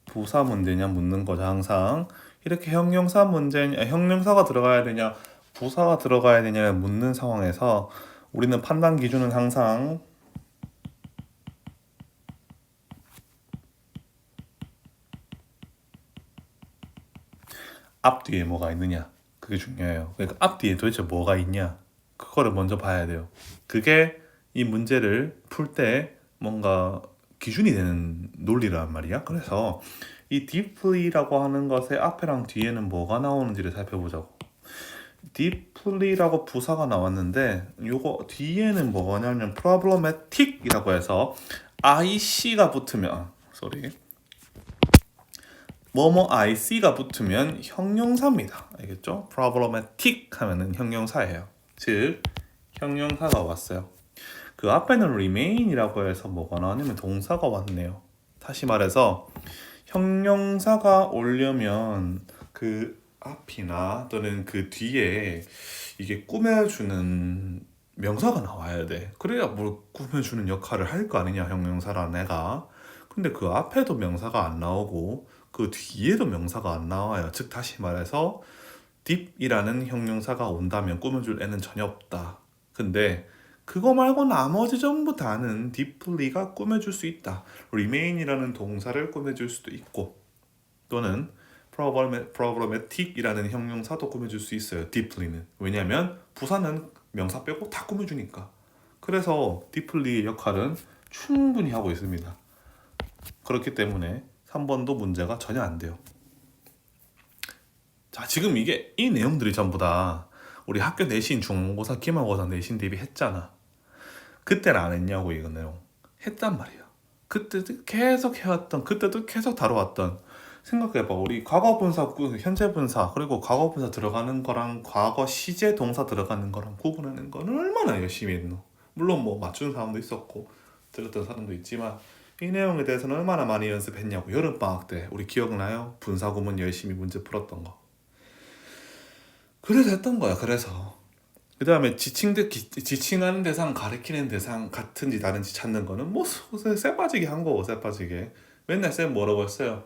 부사 문제냐 묻는 거죠. 항상 이렇게 형용사 문제냐, 형용사가 들어가야 되냐 부사가 들어가야 되냐 묻는 상황에서 우리는 판단 기준은 항상 앞뒤에 뭐가 있느냐, 그게 중요해요. 그러니까 앞뒤에 도대체 뭐가 있냐, 그거를 먼저 봐야 돼요. 그게 이 문제를 풀 때 뭔가 기준이 되는 논리란 말이야. 그래서 이 deeply라고 하는 것의 앞에랑 뒤에는 뭐가 나오는지를 살펴보자고. deeply라고 부사가 나왔는데, 요거 뒤에는 뭐냐면 problematic이라고 해서 IC가 붙으면, 뭐뭐 IC가 붙으면 형용사입니다. 알겠죠? problematic 하면은 형용사예요. 즉 형용사가 왔어요. 그 앞에는 remain이라고 해서 뭐가 나왔냐면 동사가 왔네요. 다시 말해서 형용사가 오려면 그 앞이나 또는 그 뒤에 이게 꾸며주는 명사가 나와야 돼. 그래야 뭘 꾸며주는 역할을 할 거 아니냐, 형용사라는 애가. 근데 그 앞에도 명사가 안 나오고 그 뒤에도 명사가 안 나와요. 즉 다시 말해서 deep이라는 형용사가 온다면 꾸며줄 애는 전혀 없다. 근데 그거 말고 나머지 전부 다는 deeply가 꾸며줄 수 있다. remain이라는 동사를 꾸며줄 수도 있고, 또는 problematic이라는 형용사도 꾸며줄 수 있어요. deeply는. 왜냐하면 부사는 명사 빼고 다 꾸며주니까. 그래서 deeply의 역할은 충분히 하고 있습니다. 그렇기 때문에 3번도 문제가 전혀 안 돼요. 자, 지금 이 내용들이 전부 다 우리 학교 내신, 중간고사, 기말고사 내신 대비 했잖아. 그때는 안 했냐고. 이거 내용 했단 말이야. 그때도 계속 해왔던, 그때도 계속 다뤄왔던. 생각해봐. 우리 과거 분사, 현재 분사, 그리고 과거 분사 들어가는 거랑 과거 시제 동사 들어가는 거랑 구분하는 거는 얼마나 열심히 했노. 물론 뭐 맞추는 사람도 있었고 들었던 사람도 있지만, 이 내용에 대해서는 얼마나 많이 연습했냐고. 여름방학 때 우리 기억나요? 분사 구문 열심히 문제 풀었던 거. 그래서 했던 거야. 그래서 그 다음에 지칭하는 대상, 가리키는 대상 같은지 다른지 찾는 거는 뭐 쎄빠지게 한 거고. 쎄빠지게 맨날 쌤 뭐라고 했어요?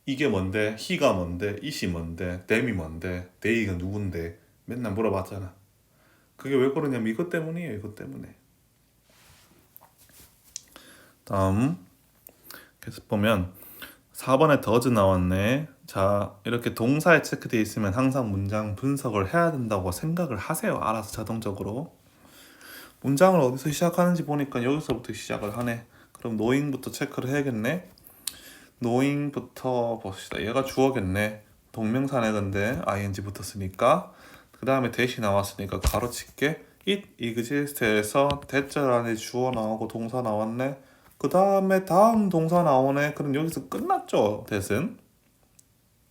이게 뭔데? he가 뭔데? it이 뭔데? them이 뭔데? they가 누군데? 맨날 물어봤잖아. 그게 왜 그러냐면 이것 때문이에요. 이것 때문에. 다음 계속 보면 4번에 does 나왔네. 자, 이렇게 동사에 체크되어 있으면 항상 문장 분석을 해야 된다고 생각을 하세요. 알아서 자동적으로. 문장을 어디서 시작하는지 보니까 여기서부터 시작을 하네. 그럼 knowing부터 체크를 해야겠네. knowing부터 봅시다. 얘가 주어겠네. 동명사네. 근데 ing 붙었으니까. 그 다음에 that이 나왔으니까 가로칠게. it exist에서 대절 안에 주어 나오고 동사 나왔네. 그 다음에 다음 동사 나오네. 그럼 여기서 끝났죠, that은.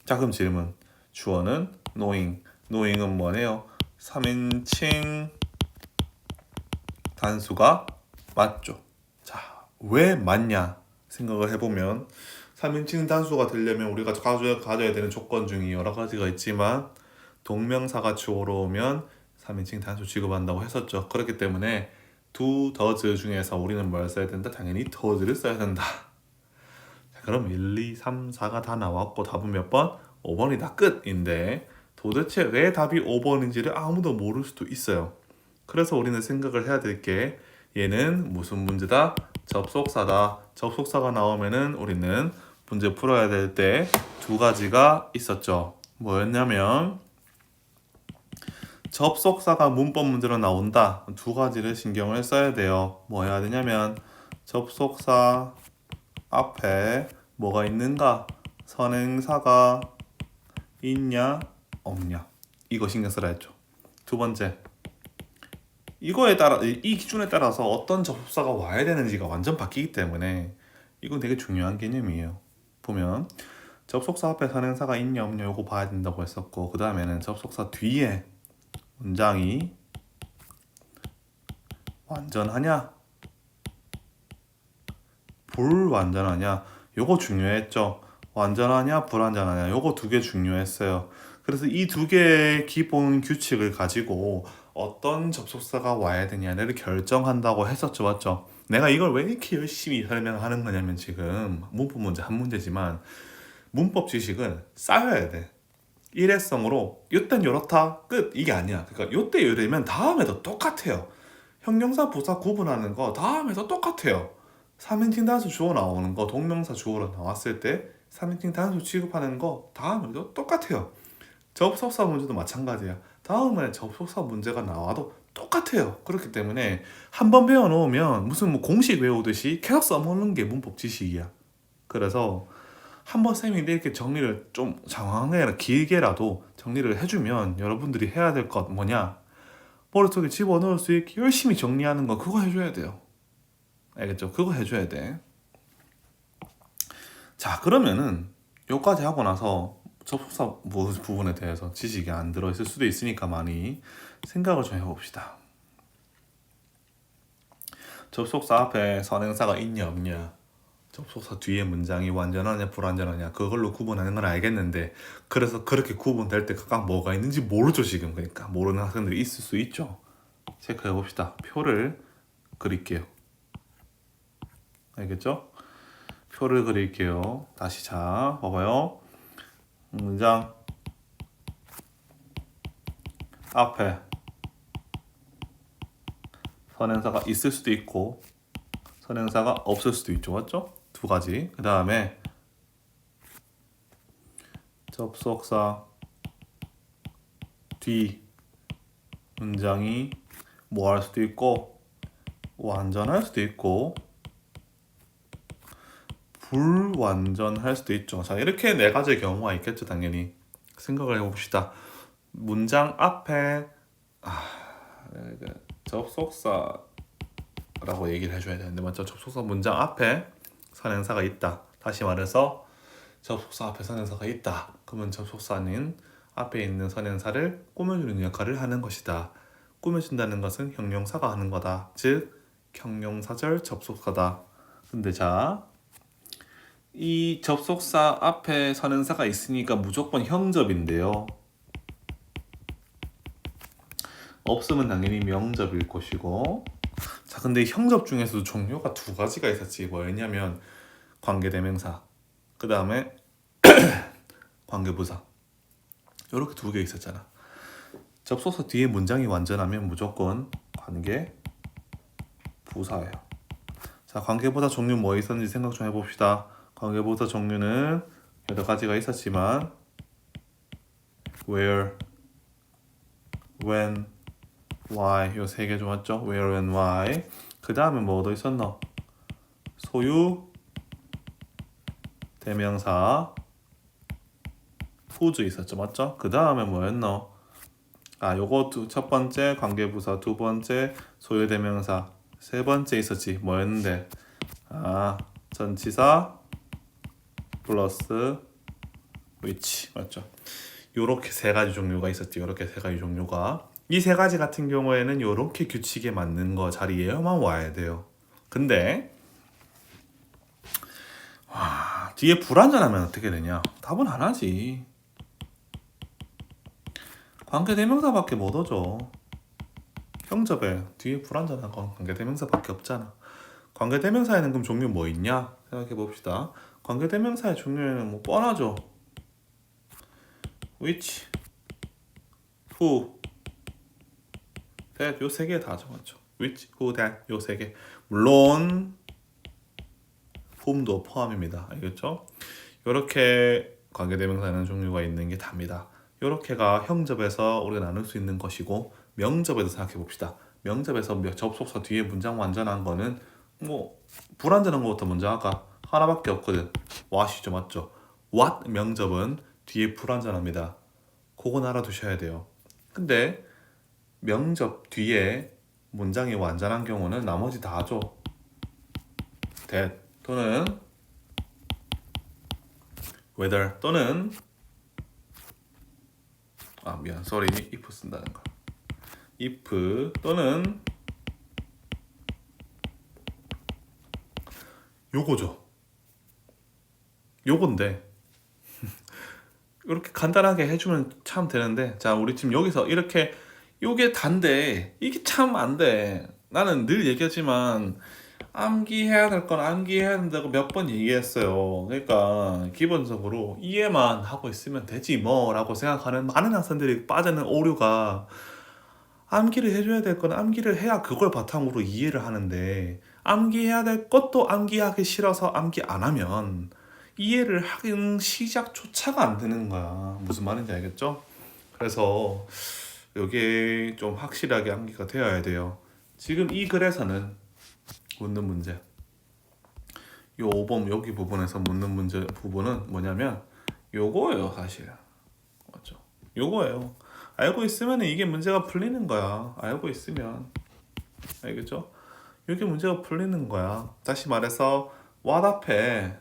자, 그럼 질문. 주어는 knowing. knowing은 뭐네요? 3인칭 단수가 맞죠. 자, 왜 맞냐 생각을 해보면 3인칭 단수가 되려면 우리가 가져야 되는 조건 중에 여러 가지가 있지만 동명사가 주어로 오면 3인칭 단수 취급한다고 했었죠. 그렇기 때문에 두 더즈 중에서 우리는 뭘 써야 된다? 당연히 더즈를 써야 된다. 자, 그럼 1, 2, 3, 4가 다 나왔고 답은 몇 번? 5번이다. 끝인데 도대체 왜 답이 5번인지를 아무도 모를 수도 있어요. 그래서 우리는 생각을 해야 될 게 얘는 무슨 문제다? 접속사다. 접속사가 나오면은 우리는 문제 풀어야 될 때 두 가지가 있었죠. 뭐였냐면 접속사가 문법 문제로 나온다. 두 가지를 신경을 써야 돼요. 뭐 해야 되냐면 접속사 앞에 뭐가 있는가? 선행사가 있냐 없냐 이거 신경 쓰라 했죠. 두 번째 이거에 따라 이 기준에 따라서 어떤 접속사가 와야 되는지가 완전 바뀌기 때문에 이건 되게 중요한 개념이에요. 보면 접속사 앞에 선행사가 있냐 없냐 이거 봐야 된다고 했었고 그 다음에는 접속사 뒤에 문장이 완전하냐 불완전하냐 요거 중요했죠. 완전하냐 불완전하냐 요거 두 개 중요했어요. 그래서 이 두 개의 기본 규칙을 가지고 어떤 접속사가 와야 되냐를 결정한다고 했었죠. 맞죠? 내가 이걸 왜 이렇게 열심히 설명하는 거냐면 지금 문법 문제 한 문제지만 문법 지식은 쌓여야 돼. 일회성으로 요땐 요렇다 끝 이게 아니야. 그러니까 요때 이러면 다음에도 똑같아요. 형용사 부사 구분하는 거 다음에도 똑같아요. 3인칭 단수 주어 나오는 거 동명사 주어로 나왔을 때 3인칭 단수 취급하는 거 다음에도 똑같아요. 접속사 문제도 마찬가지야. 다음에 접속사 문제가 나와도 똑같아요. 그렇기 때문에 한번 배워놓으면 무슨 뭐 공식 외우듯이 계속 써먹는 게 문법 지식이야. 그래서 한번 쌤이 이렇게 정리를 좀 장황하게 길게라도 정리를 해주면 여러분들이 해야 될 것 뭐냐? 머릿속에 집어넣을 수 있게 열심히 정리하는 거 그거 해줘야 돼요. 알겠죠? 그거 해줘야 돼. 자 그러면은 여기까지 하고 나서 접속사 부분에 대해서 지식이 안 들어있을 수도 있으니까 많이 생각을 좀 해봅시다. 접속사 앞에 선행사가 있냐 없냐 접속사 뒤에 문장이 완전하냐 불완전하냐 그걸로 구분하는 건 알겠는데 그래서 그렇게 구분될 때 각각 뭐가 있는지 모르죠 지금. 그러니까 모르는 학생들이 있을 수 있죠. 체크해 봅시다. 표를 그릴게요. 알겠죠? 표를 그릴게요. 다시 자 봐봐요. 문장 앞에 선행사가 있을 수도 있고 선행사가 없을 수도 있죠. 맞죠? 두 가지. 그 다음에 접속사 뒤 문장이 뭐 할 수도 있고 완전할 수도 있고 불완전할 수도 있죠. 자 이렇게 네 가지의 경우가 있겠죠. 당연히 생각을 해봅시다. 문장 앞에 접속사라고 얘기를 해줘야 되는데 맞죠? 접속사 문장 앞에 선행사가 있다. 다시 말해서 접속사 앞에 선행사가 있다. 그러면 접속사는 앞에 있는 선행사를 꾸며주는 역할을 하는 것이다. 꾸며준다는 것은 형용사가 하는 거다. 즉 형용사절 접속사다. 근데 자, 이 접속사 앞에 선행사가 있으니까 무조건 형접인데요. 없으면 당연히 명접일 것이고. 자, 근데 형접 중에서도 종류가 두 가지가 있었지. 뭐였냐면 관계대명사, 그 다음에 관계부사. 이렇게 두 개 있었잖아. 접속사 뒤에 문장이 완전하면 무조건 관계부사예요. 자, 관계부사 종류 뭐 있었는지 생각 좀 해봅시다. 관계부사 종류는 여러 가지가 있었지만 where, when, why 요 세 개 좀 맞죠? where, when, why. 그 다음에 뭐 더 있었나? 소유, 대명사, whose 있었죠, 맞죠? 그 다음에 뭐였나? 요거 첫 번째 관계부사, 두 번째 소유대명사, 세 번째 있었지. 뭐였는데? 전치사 플러스 which 맞죠? 요렇게 세 가지 종류가 있었지. 요렇게 세 가지 종류가. 이 세 가지 같은 경우에는 요렇게 규칙에 맞는 거 자리에만 와야 돼요. 근데 뒤에 불완전하면 어떻게 되냐? 답은 하나지. 관계대명사밖에 못 오죠. 형접에 뒤에 불완전한 건 관계대명사밖에 없잖아. 관계대명사에는 그럼 종류 뭐 있냐? 생각해 봅시다. 관계대명사의 종류에는 뭐 뻔하죠. which, who, that 요 세 개 다 정하죠. which, who, that 요 세 개. 물론 whom도 포함입니다. 알겠죠? 이렇게 관계대명사는 종류가 있는 게 답니다. 이렇게가 형접에서 우리가 나눌 수 있는 것이고 명접에서 생각해 봅시다. 명접에서 접속사 뒤에 문장 완전한 거는 뭐 불완전한 것부터 먼저 할까? 하나밖에 없거든. what이죠, 맞죠? what 명접은 뒤에 불완전합니다. 그건 알아두셔야 돼요. 근데 명접 뒤에 문장이 완전한 경우는 나머지 다 하죠. that 또는 whether 또는 미안, sorry, if 쓴다는 거. if 또는 요거죠. 요건데 이렇게 간단하게 해주면 참 되는데, 자, 우리 지금 여기서 이렇게 요게 단데 이게 참 안 돼. 나는 늘 얘기하지만 암기해야 될 건 암기해야 된다고 몇 번 얘기했어요. 그러니까 기본적으로 이해만 하고 있으면 되지 뭐라고 생각하는 많은 학생들이 빠지는 오류가, 암기를 해줘야 될 건 암기를 해야 그걸 바탕으로 이해를 하는데, 암기해야 될 것도 암기하기 싫어서 암기 안 하면 이해를 하는 시작조차가 안 되는 거야. 무슨 말인지 알겠죠? 그래서 이게 좀 확실하게 암기가 되어야 돼요. 지금 이 글에서는 묻는 문제, 요 5번 여기 부분에서 묻는 문제 부분은 뭐냐면 요거예요. 사실 맞죠? 요거예요. 알고 있으면 이게 문제가 풀리는 거야. 알고 있으면. 알겠죠? 이게 문제가 풀리는 거야. 다시 말해서 what 앞에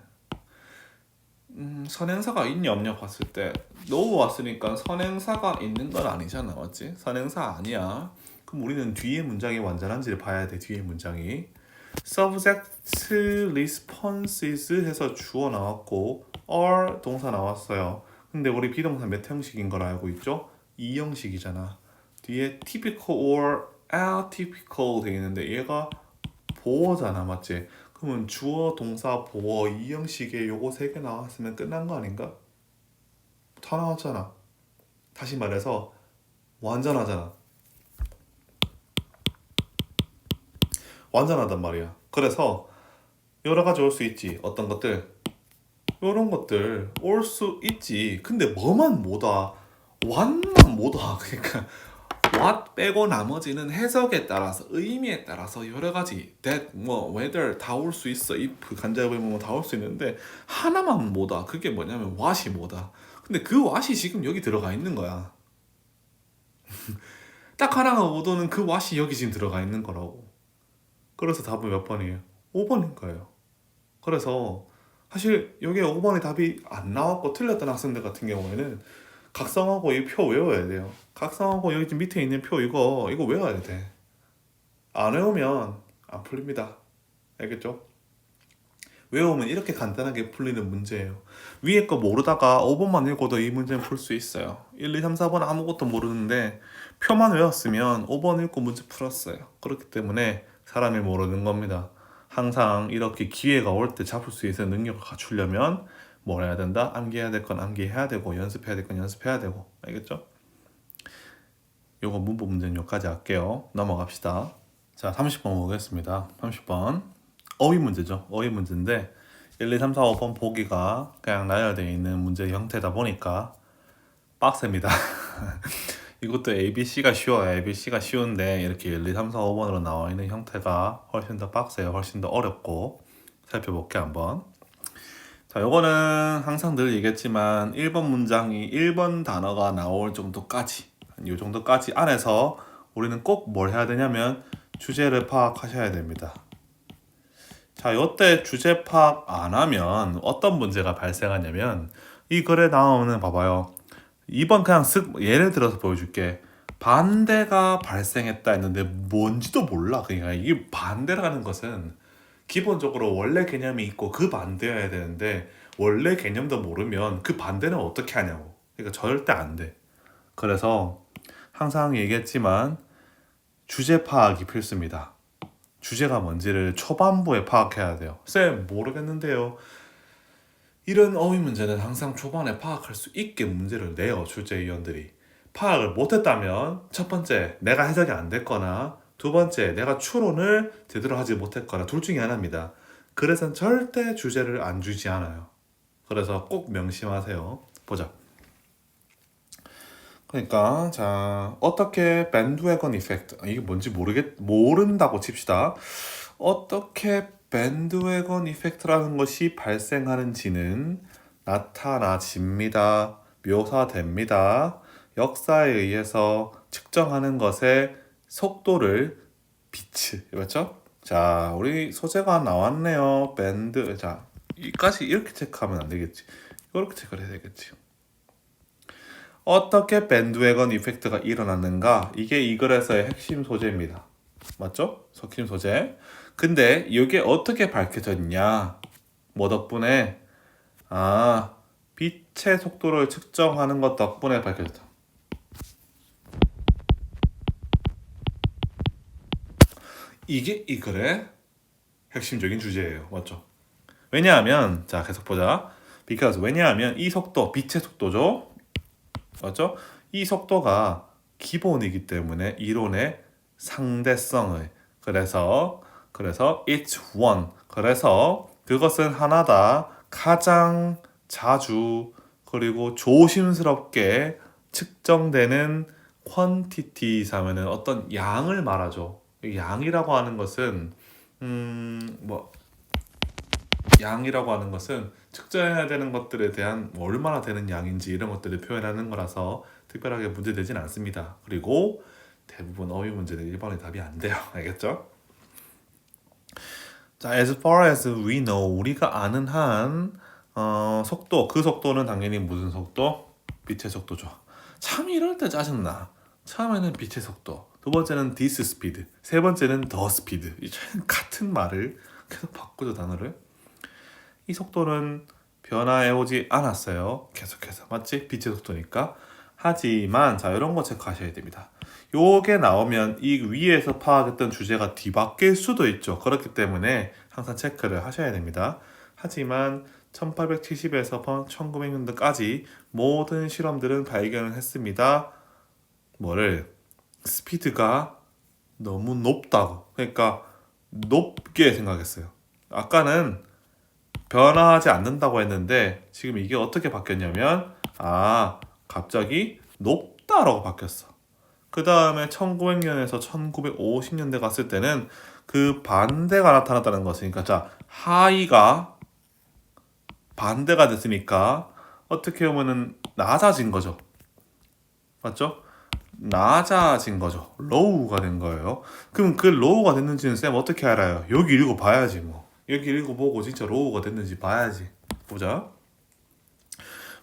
선행사가 있냐 없냐 봤을 때 너무 왔으니까 선행사가 있는 건 아니잖아. 맞지? 선행사 아니야. 그럼 우리는 뒤에 문장이 완전한지를 봐야 돼. 뒤에 문장이 subject responses 해서 주어 나왔고 are 동사 나왔어요. 근데 우리 비동사 몇 형식인 걸 알고 있죠? 2형식이잖아. 뒤에 typical or atypical 돼 있는데 얘가 보어잖아. 맞지? 그러면 주어, 동사, 보어 2형식에 요거 3개 나왔으면 끝난 거 아닌가? 다 나왔잖아. 다시 말해서 완전하잖아. 완전하단 말이야. 그래서 여러 가지 올 수 있지. 어떤 것들, 요런 것들 올 수 있지. 근데 뭐만 못 와? what만 못 와. 그러니까 what 빼고 나머지는 해석에 따라서 의미에 따라서 여러 가지 that 뭐 whether 다 올 수 있어. if 간접의 뭐 다 올 수 있는데 하나만 못 와. 그게 뭐냐면 what이 못 와. 근데 그 what이 지금 여기 들어가 있는 거야. 딱 하나가 못 오는 그 what이 여기 지금 들어가 있는 거라고. 그래서 답은 몇 번이에요? 5번인 거예요. 그래서 사실 여기에 5번의 답이 안 나왔고 틀렸던 학생들 같은 경우에는 각성하고 이 표 외워야 돼요. 각성하고 여기 밑에 있는 표 이거 외워야 돼. 안 외우면 안 풀립니다. 알겠죠? 외우면 이렇게 간단하게 풀리는 문제예요. 위에 거 모르다가 5번만 읽어도 이 문제는 풀 수 있어요. 1, 2, 3, 4번 아무것도 모르는데 표만 외웠으면 5번 읽고 문제 풀었어요. 그렇기 때문에 사람이 모르는 겁니다. 항상 이렇게 기회가 올 때 잡을 수 있는 능력을 갖추려면 뭘 해야 된다? 암기해야 될 건 암기해야 되고 연습해야 될 건 연습해야 되고. 알겠죠? 요거 문법 문제는 여기까지 할게요. 넘어갑시다. 자, 30번 보겠습니다. 30번 어휘 문제죠. 어휘 문제인데 1, 2, 3, 4, 5번 보기가 그냥 나열되어 있는 문제 형태다 보니까 빡셉니다. 이것도 ABC가 쉬워요. ABC가 쉬운데 이렇게 1, 2, 3, 4, 5번으로 나와 있는 형태가 훨씬 더 빡세요. 훨씬 더 어렵고. 살펴볼게요 한번. 자, 요거는 항상 늘 얘기했지만 1번 문장이 1번 단어가 나올 정도까지, 이 정도까지 안에서 우리는 꼭 뭘 해야 되냐면 주제를 파악하셔야 됩니다. 자, 요때 주제 파악 안 하면 어떤 문제가 발생하냐면 이 글에 나오는 봐봐요. 2번 그냥 예를 들어서 보여줄게. 반대가 발생했다 했는데 뭔지도 몰라. 그러니까 이게 반대라는 것은 기본적으로 원래 개념이 있고 그 반대여야 되는데 원래 개념도 모르면 그 반대는 어떻게 하냐고. 그러니까 절대 안 돼. 그래서 항상 얘기했지만 주제 파악이 필수입니다. 주제가 뭔지를 초반부에 파악해야 돼요. 쌤 모르겠는데요. 이런 어휘 문제는 항상 초반에 파악할 수 있게 문제를 내요. 출제위원들이. 파악을 못했다면 첫 번째 내가 해석이 안 됐거나 두 번째 내가 추론을 제대로 하지 못했거나 둘 중에 하나입니다. 그래서 절대 주제를 안 주지 않아요. 그래서 꼭 명심하세요. 보자. 그러니까 자 어떻게 밴드웨건 이펙트 이게 뭔지 모른다고 칩시다. 어떻게 밴드웨건 이펙트라는 것이 발생하는지는 나타나집니다. 묘사됩니다. 역사에 의해서 측정하는 것의 속도를 비츠 맞죠? 자 우리 소재가 나왔네요. 밴드 자 이까지 이렇게 체크하면 안 되겠지. 이렇게 체크를 해야 되겠지. 어떻게 밴드웨건 이펙트가 일어났는가? 이게 이 글에서의 핵심 소재입니다. 맞죠? 핵심 소재. 근데 이게 어떻게 밝혀졌냐? 뭐 덕분에? 아, 빛의 속도를 측정하는 것 덕분에 밝혀졌다. 이게 이 글의 핵심적인 주제예요. 맞죠? 왜냐하면 자 계속 보자. 왜냐하면 이 속도, 빛의 속도죠. 맞죠? 이 속도가 기본이기 때문에 이론의 상대성을 그래서 it's one 그래서 그것은 하나다 가장 자주 그리고 조심스럽게 측정되는 quantities 하면은 어떤 양을 말하죠. 양이라고 하는 것은 뭐 양이라고 하는 것은 측정해야 되는 것들에 대한 얼마나 되는 양인지 이런 것들을 표현하는 거라서 특별하게 문제되진 않습니다. 그리고 대부분 어휘 문제는 1번의 답이 안 돼요. 알겠죠? 자, as far as we know, 우리가 아는 한 속도, 그 속도는 당연히 무슨 속도? 빛의 속도죠. 참 이럴 때 짜증나. 처음에는 빛의 속도, 두 번째는 this speed, 세 번째는 the speed. 같은 말을 계속 바꾸죠, 단어를. 이 속도는 변화해 오지 않았어요. 계속해서. 맞지? 빛의 속도니까. 하지만 자 이런 거 체크하셔야 됩니다. 요게 나오면 이 위에서 파악했던 주제가 뒤바뀔 수도 있죠. 그렇기 때문에 항상 체크를 하셔야 됩니다. 하지만 1870에서 1900년대까지 모든 실험들은 발견을 했습니다. 뭐를? 스피드가 너무 높다고. 그러니까 높게 생각했어요. 아까는 변화하지 않는다고 했는데 지금 이게 어떻게 바뀌었냐면 갑자기 높다라고 바뀌었어. 그 다음에 1900년에서 1950년대 갔을 때는 그 반대가 나타났다는 것이니까 자 하이가 반대가 됐으니까 어떻게 보면은 낮아진 거죠. 맞죠? 낮아진 거죠. 로우가 된 거예요. 그럼 그 로우가 됐는지는 쌤 어떻게 알아요? 여기 읽어봐야지 뭐. 여기 읽어보고 진짜 로우가 됐는지 봐야지. 보자.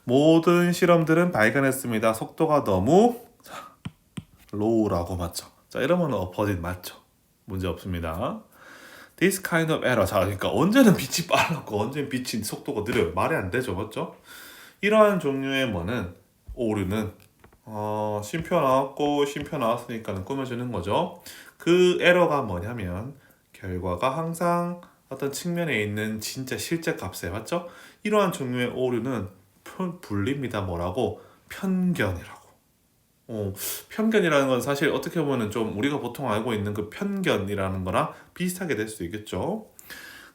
모든 실험들은 발견했습니다. 속도가 너무 로우라고 맞죠? 자 이러면 어퍼짓 맞죠? 문제 없습니다. This kind of error. 자 그러니까 언제는 빛이 빨랐고 언제는 빛이 속도가 느려요. 말이 안 되죠, 맞죠? 이러한 종류의 뭐는 오류는 쉼표 나왔고 쉼표 나왔으니까는 꾸며주는 거죠. 그 에러가 뭐냐면 결과가 항상 어떤 측면에 있는 진짜 실제 값에 맞죠? 이러한 종류의 오류는 불립니다. 뭐라고? 편견이라고. 편견이라는 건 사실 어떻게 보면 좀 우리가 보통 알고 있는 그 편견이라는 거랑 비슷하게 될 수 있겠죠.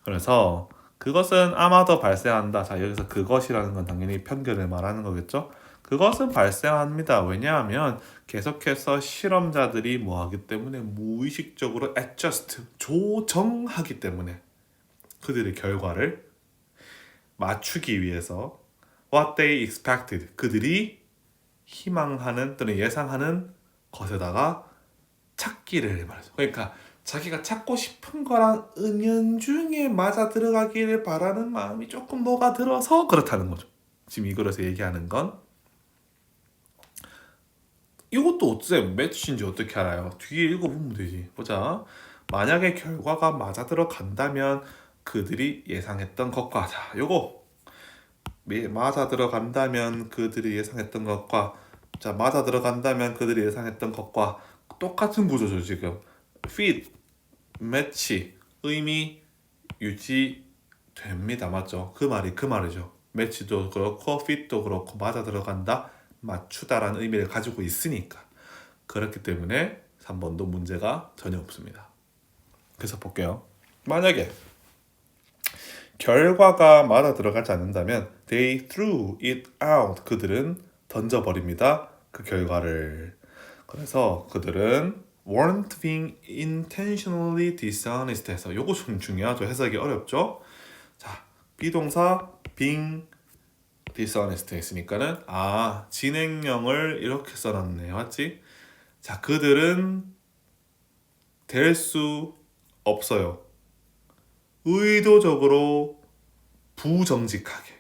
그래서 그것은 아마도 발생한다. 자 여기서 그것이라는 건 당연히 편견을 말하는 거겠죠. 그것은 발생합니다. 왜냐하면 계속해서 실험자들이 뭐하기 때문에 무의식적으로 adjust, 조정하기 때문에 그들의 결과를 맞추기 위해서 what they expected, 그들이 희망하는 또는 예상하는 것에다가 찾기를 말하죠. 그러니까 자기가 찾고 싶은 거랑 은연중에 맞아 들어가기를 바라는 마음이 조금 녹아들어서 그렇다는 거죠. 지금 이거에서 얘기하는 건 이것도 쌤 매치인지 어떻게 알아요? 뒤에 읽어보면 되지. 보자. 만약에 결과가 맞아 들어간다면 그들이 예상했던 것과 자 요거 맞아 들어간다면 그들이 예상했던 것과 자 맞아 들어간다면 그들이 예상했던 것과 똑같은 구조죠 지금. fit, 매치, 의미 유지됩니다. 맞죠? 그 말이 그 말이죠. 매치도 그렇고 fit도 그렇고 맞아 들어간다, 맞추다라는 의미를 가지고 있으니까. 그렇기 때문에 3번도 문제가 전혀 없습니다. 그래서 볼게요. 만약에 결과가 맞아 들어가지 않는다면 they threw it out. 그들은 던져버립니다. 그 결과를. 그래서 그들은 weren't being intentionally dishonest 해서 요거 좀 중요하죠. 해석이 어렵죠. 자, 비동사 being dishonest 했으니까는 진행형을 이렇게 써놨네. 맞지? 자, 그들은 될 수 없어요. 의도적으로 부정직하게.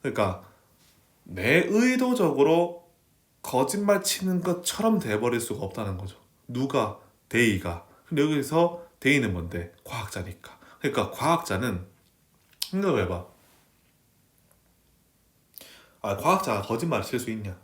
그러니까 내 의도적으로 거짓말 치는 것처럼 돼버릴 수가 없다는 거죠. 누가? 데이가. 근데 여기서 데이는 뭔데? 과학자니까. 그러니까 과학자는 생각해봐. 과학자가 거짓말을 칠 수 있냐?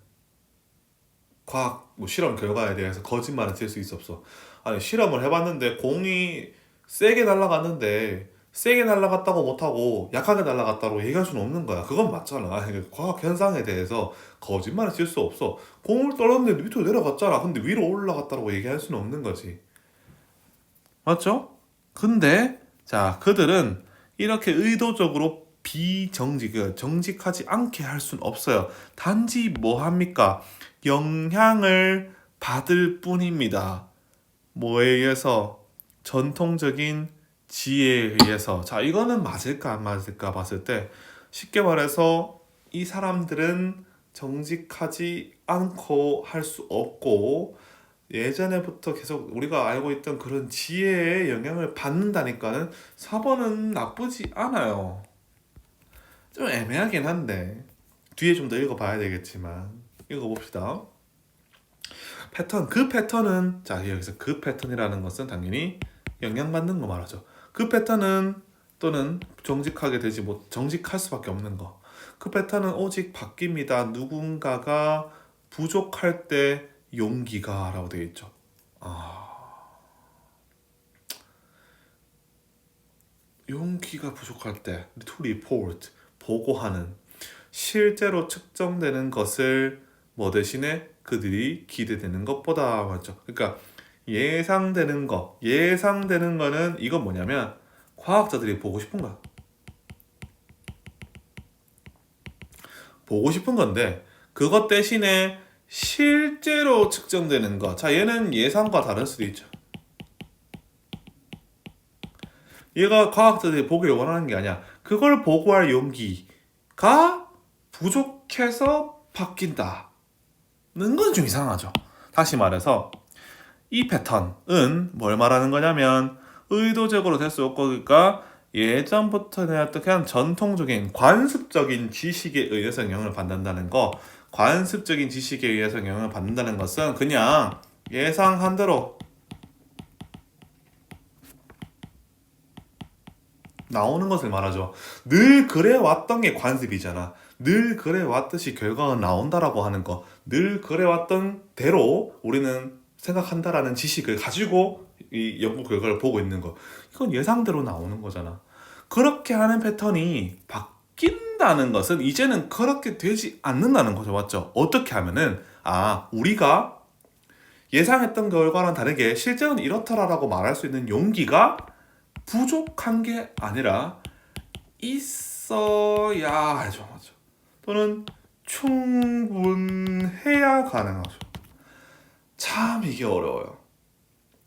과학 실험 결과에 대해서 거짓말을 칠 수 있어 없어? 아니 실험을 해봤는데 공이 세게 날아갔다고 못하고 약하게 날아갔다고 얘기할 수는 없는 거야. 그건 맞잖아. 과학 현상에 대해서 거짓말을 칠 수 없어. 공을 떨었는데 밑으로 내려갔잖아. 근데 위로 올라갔다고 얘기할 수는 없는 거지. 맞죠? 근데 자 그들은 이렇게 의도적으로 정직하지 않게 할 수는 없어요. 단지 뭐 합니까? 영향을 받을 뿐입니다. 뭐에 의해서? 전통적인 지혜에 의해서. 자, 이거는 맞을까 안 맞을까 봤을 때 쉽게 말해서 이 사람들은 정직하지 않고 할 수 없고 예전에부터 계속 우리가 알고 있던 그런 지혜의 영향을 받는다니까는 4번은 나쁘지 않아요. 좀 애매하긴 한데 뒤에 좀 더 읽어봐야 되겠지만 읽어봅시다. 패턴. 그 패턴은 자 여기서 그 패턴이라는 것은 당연히 영향받는 거 말하죠. 그 패턴은 또는 정직할 수밖에 없는 거. 그 패턴은 오직 바뀝니다. 누군가가 부족할 때 용기가라고 되어 있죠. 용기가 부족할 때 to report 보고하는 실제로 측정되는 것을 뭐 대신에 그들이 기대되는 것보다 맞죠. 그러니까 예상되는 거는 이건 뭐냐면 과학자들이 보고 싶은 거야. 보고 싶은 건데 그것 대신에 실제로 측정되는 거. 자, 얘는 예상과 다를 수도 있죠. 얘가 과학자들이 보기를 원하는 게 아니야. 그걸 보고할 용기가 부족해서 바뀐다. 는 건 좀 이상하죠. 다시 말해서 이 패턴은 뭘 말하는 거냐면 의도적으로 될 수 없고 그러니까 예전부터 내왔던 그냥 전통적인 관습적인 지식에 의해서 영향을 받는다는 거. 관습적인 지식에 의해서 영향을 받는다는 것은 그냥 예상한 대로 나오는 것을 말하죠. 늘 그래왔던 게 관습이잖아. 늘 그래왔듯이 결과가 나온다라고 하는 거. 늘 그래왔던 대로 우리는 생각한다라는 지식을 가지고 이 연구 결과를 보고 있는 거. 이건 예상대로 나오는 거잖아. 그렇게 하는 패턴이 바뀐다는 것은 이제는 그렇게 되지 않는다는 거죠. 맞죠? 어떻게 하면은 우리가 예상했던 결과랑 다르게 실제는 이렇더라라고 말할 수 있는 용기가 부족한 게 아니라 있어야 하죠. 맞죠? 또는 충분해야 가능하죠. 참 이게 어려워요.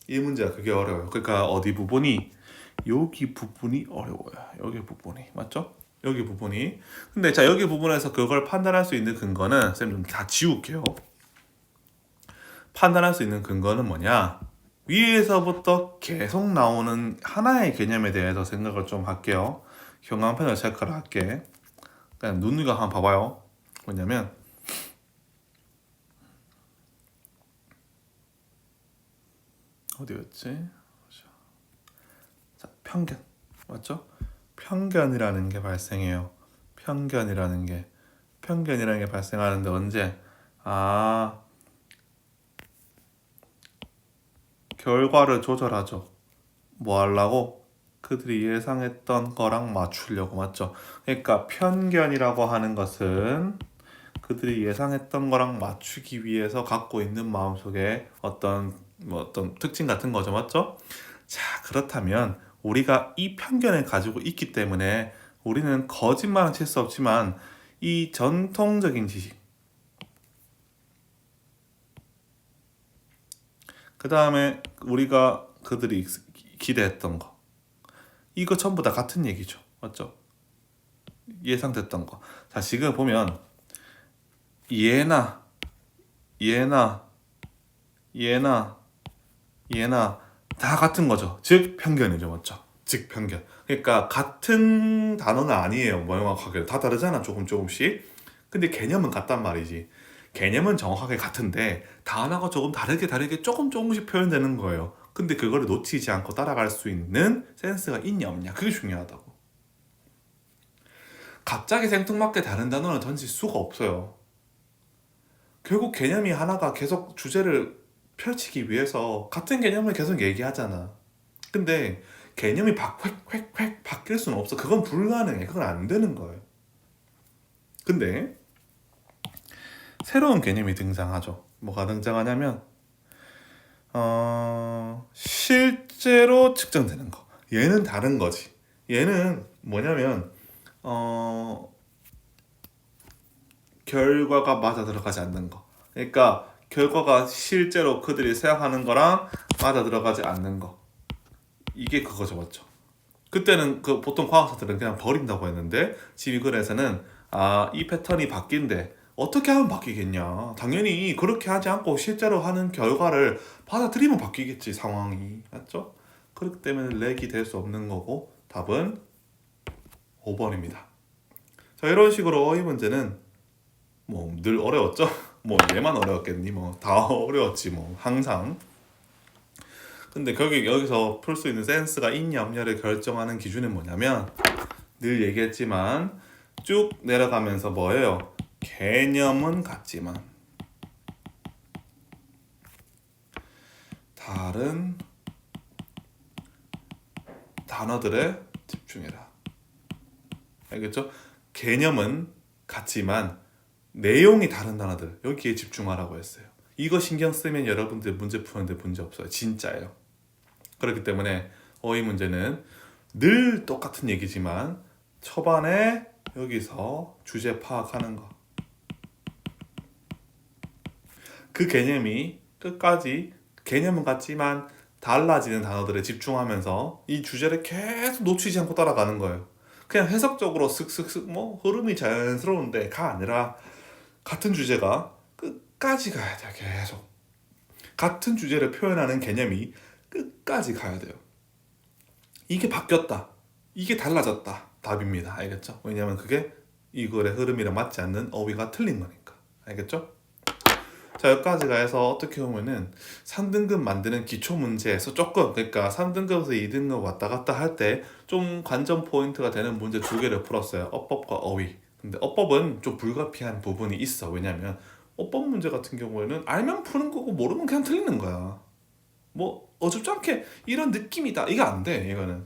이 문제가 그게 어려워요. 그러니까 어디 부분이 여기 부분이 어려워요. 여기 부분이 맞죠? 여기 부분이. 근데 자 여기 부분에서 그걸 판단할 수 있는 근거는 쌤 좀 다 지울게요. 판단할 수 있는 근거는 뭐냐? 위에서부터 계속 나오는 하나의 개념에 대해서 생각을 좀 할게요. 형광펜을 체크를 할게. 그냥 눈이가 한번 봐봐요. 뭐냐면 어디였지? 자, 편견 맞죠? 편견이라는 게 발생해요. 편견이라는 게 발생하는데 언제? 아, 결과를 조절하죠. 뭐 하려고? 그들이 예상했던 거랑 맞추려고, 맞죠? 그러니까 편견이라고 하는 것은 그들이 예상했던 거랑 맞추기 위해서 갖고 있는 마음속에 어떤 특징 같은 거죠, 맞죠? 자, 그렇다면 우리가 이 편견을 가지고 있기 때문에 우리는 거짓말은 칠 수 없지만 이 전통적인 지식, 그 다음에 우리가 그들이 기대했던 거, 이거 전부 다 같은 얘기죠, 맞죠? 예상됐던 거. 자, 지금 보면 얘나 얘나 얘나 얘나 다 같은 거죠. 즉 편견이죠, 맞죠? 즉 편견. 그러니까 같은 단어는 아니에요. 뭐 명확하게 다 다르잖아, 조금씩. 근데 개념은 같단 말이지. 개념은 정확하게 같은데 단어가 조금 다르게 조금씩 표현되는 거예요. 근데 그거를 놓치지 않고 따라갈 수 있는 센스가 있냐 없냐, 그게 중요하다고. 갑자기 생뚱맞게 다른 단어를 던질 수가 없어요. 결국 개념이 하나가 계속 주제를 펼치기 위해서 같은 개념을 계속 얘기하잖아. 근데 개념이 획 바뀔 수는 없어. 그건 불가능해. 그건 안 되는 거예요. 근데 새로운 개념이 등장하죠. 뭐가 등장하냐면 실제로 측정되는 거. 얘는 다른 거지. 얘는 뭐냐면 결과가 맞아 들어가지 않는 거. 그러니까 결과가 실제로 그들이 생각하는 거랑 맞아 들어가지 않는 거. 이게 그거죠, 맞죠? 그때는 그 보통 과학자들은 그냥 버린다고 했는데 지휘근에서는 이 패턴이 바뀐대. 어떻게 하면 바뀌겠냐? 당연히 그렇게 하지 않고 실제로 하는 결과를 받아들이면 바뀌겠지, 상황이. 맞죠? 그렇기 때문에 렉이 될 수 없는 거고 답은 5번입니다. 자, 이런 식으로 어휘 문제는 뭐 늘 어려웠죠? 뭐 얘만 어려웠겠니? 뭐 다 어려웠지 뭐 항상. 근데 여기서 풀 수 있는 센스가 있냐 없냐를 결정하는 기준은 뭐냐면 늘 얘기했지만 쭉 내려가면서 뭐예요? 개념은 같지만 다른 단어들에 집중해라. 알겠죠? 개념은 같지만 내용이 다른 단어들, 여기에 집중하라고 했어요. 이거 신경 쓰면 여러분들 문제 푸는데 문제 없어요. 진짜예요. 그렇기 때문에 어휘 문제는 늘 똑같은 얘기지만 초반에 여기서 주제 파악하는 거. 그 개념이 끝까지 개념은 같지만 달라지는 단어들에 집중하면서 이 주제를 계속 놓치지 않고 따라가는 거예요. 그냥 해석적으로 슥슥슥 뭐 흐름이 자연스러운데가 아니라 같은 주제가 끝까지 가야 돼요. 계속 같은 주제를 표현하는 개념이 끝까지 가야 돼요. 이게 바뀌었다, 이게 달라졌다, 답입니다. 알겠죠? 왜냐면 그게 이 글의 흐름이랑 맞지 않는 어휘가 틀린 거니까. 알겠죠? 자, 여기까지가 해서 어떻게 보면은 3등급 만드는 기초 문제에서 조금, 그러니까 3등급에서 2등급 왔다 갔다 할 때 좀 관전 포인트가 되는 문제 2개를 풀었어요. 어법과 어휘. 근데 어법은 좀 불가피한 부분이 있어. 왜냐면 어법 문제 같은 경우에는 알면 푸는 거고 모르면 그냥 틀리는 거야. 뭐 어줍지 않게 이런 느낌이다, 이거 안 돼, 이거는.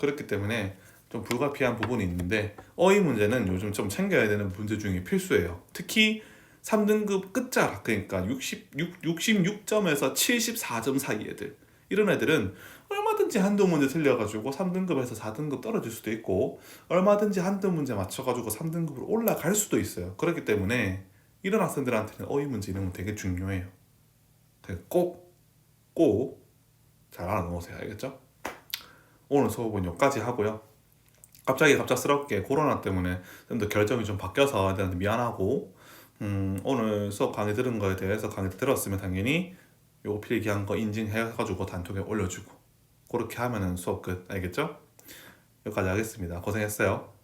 그렇기 때문에 좀 불가피한 부분이 있는데 어휘 문제는 요즘 좀 챙겨야 되는 문제 중에 필수예요. 특히 3등급 끝자락, 그러니까 66점에서 74점 사이 애들, 이런 애들은 얼마든지 한두 문제 틀려가지고 3등급에서 4등급 떨어질 수도 있고 얼마든지 한두 문제 맞춰가지고 3등급으로 올라갈 수도 있어요. 그렇기 때문에 이런 학생들한테는 어휘 문제 이런 건 되게 중요해요. 꼭 잘 알아놓으세요. 알겠죠? 오늘 수업은 여기까지 하고요. 갑작스럽게 코로나 때문에 좀 더 결정이 좀 바뀌어서 애들한테 미안하고, 오늘 수업 강의 들은 거에 대해서 강의 들었으면 당연히 요거 필기한 거 인증해가지고 단톡에 올려주고, 그렇게 하면은 수업 끝. 알겠죠? 여기까지 하겠습니다. 고생했어요.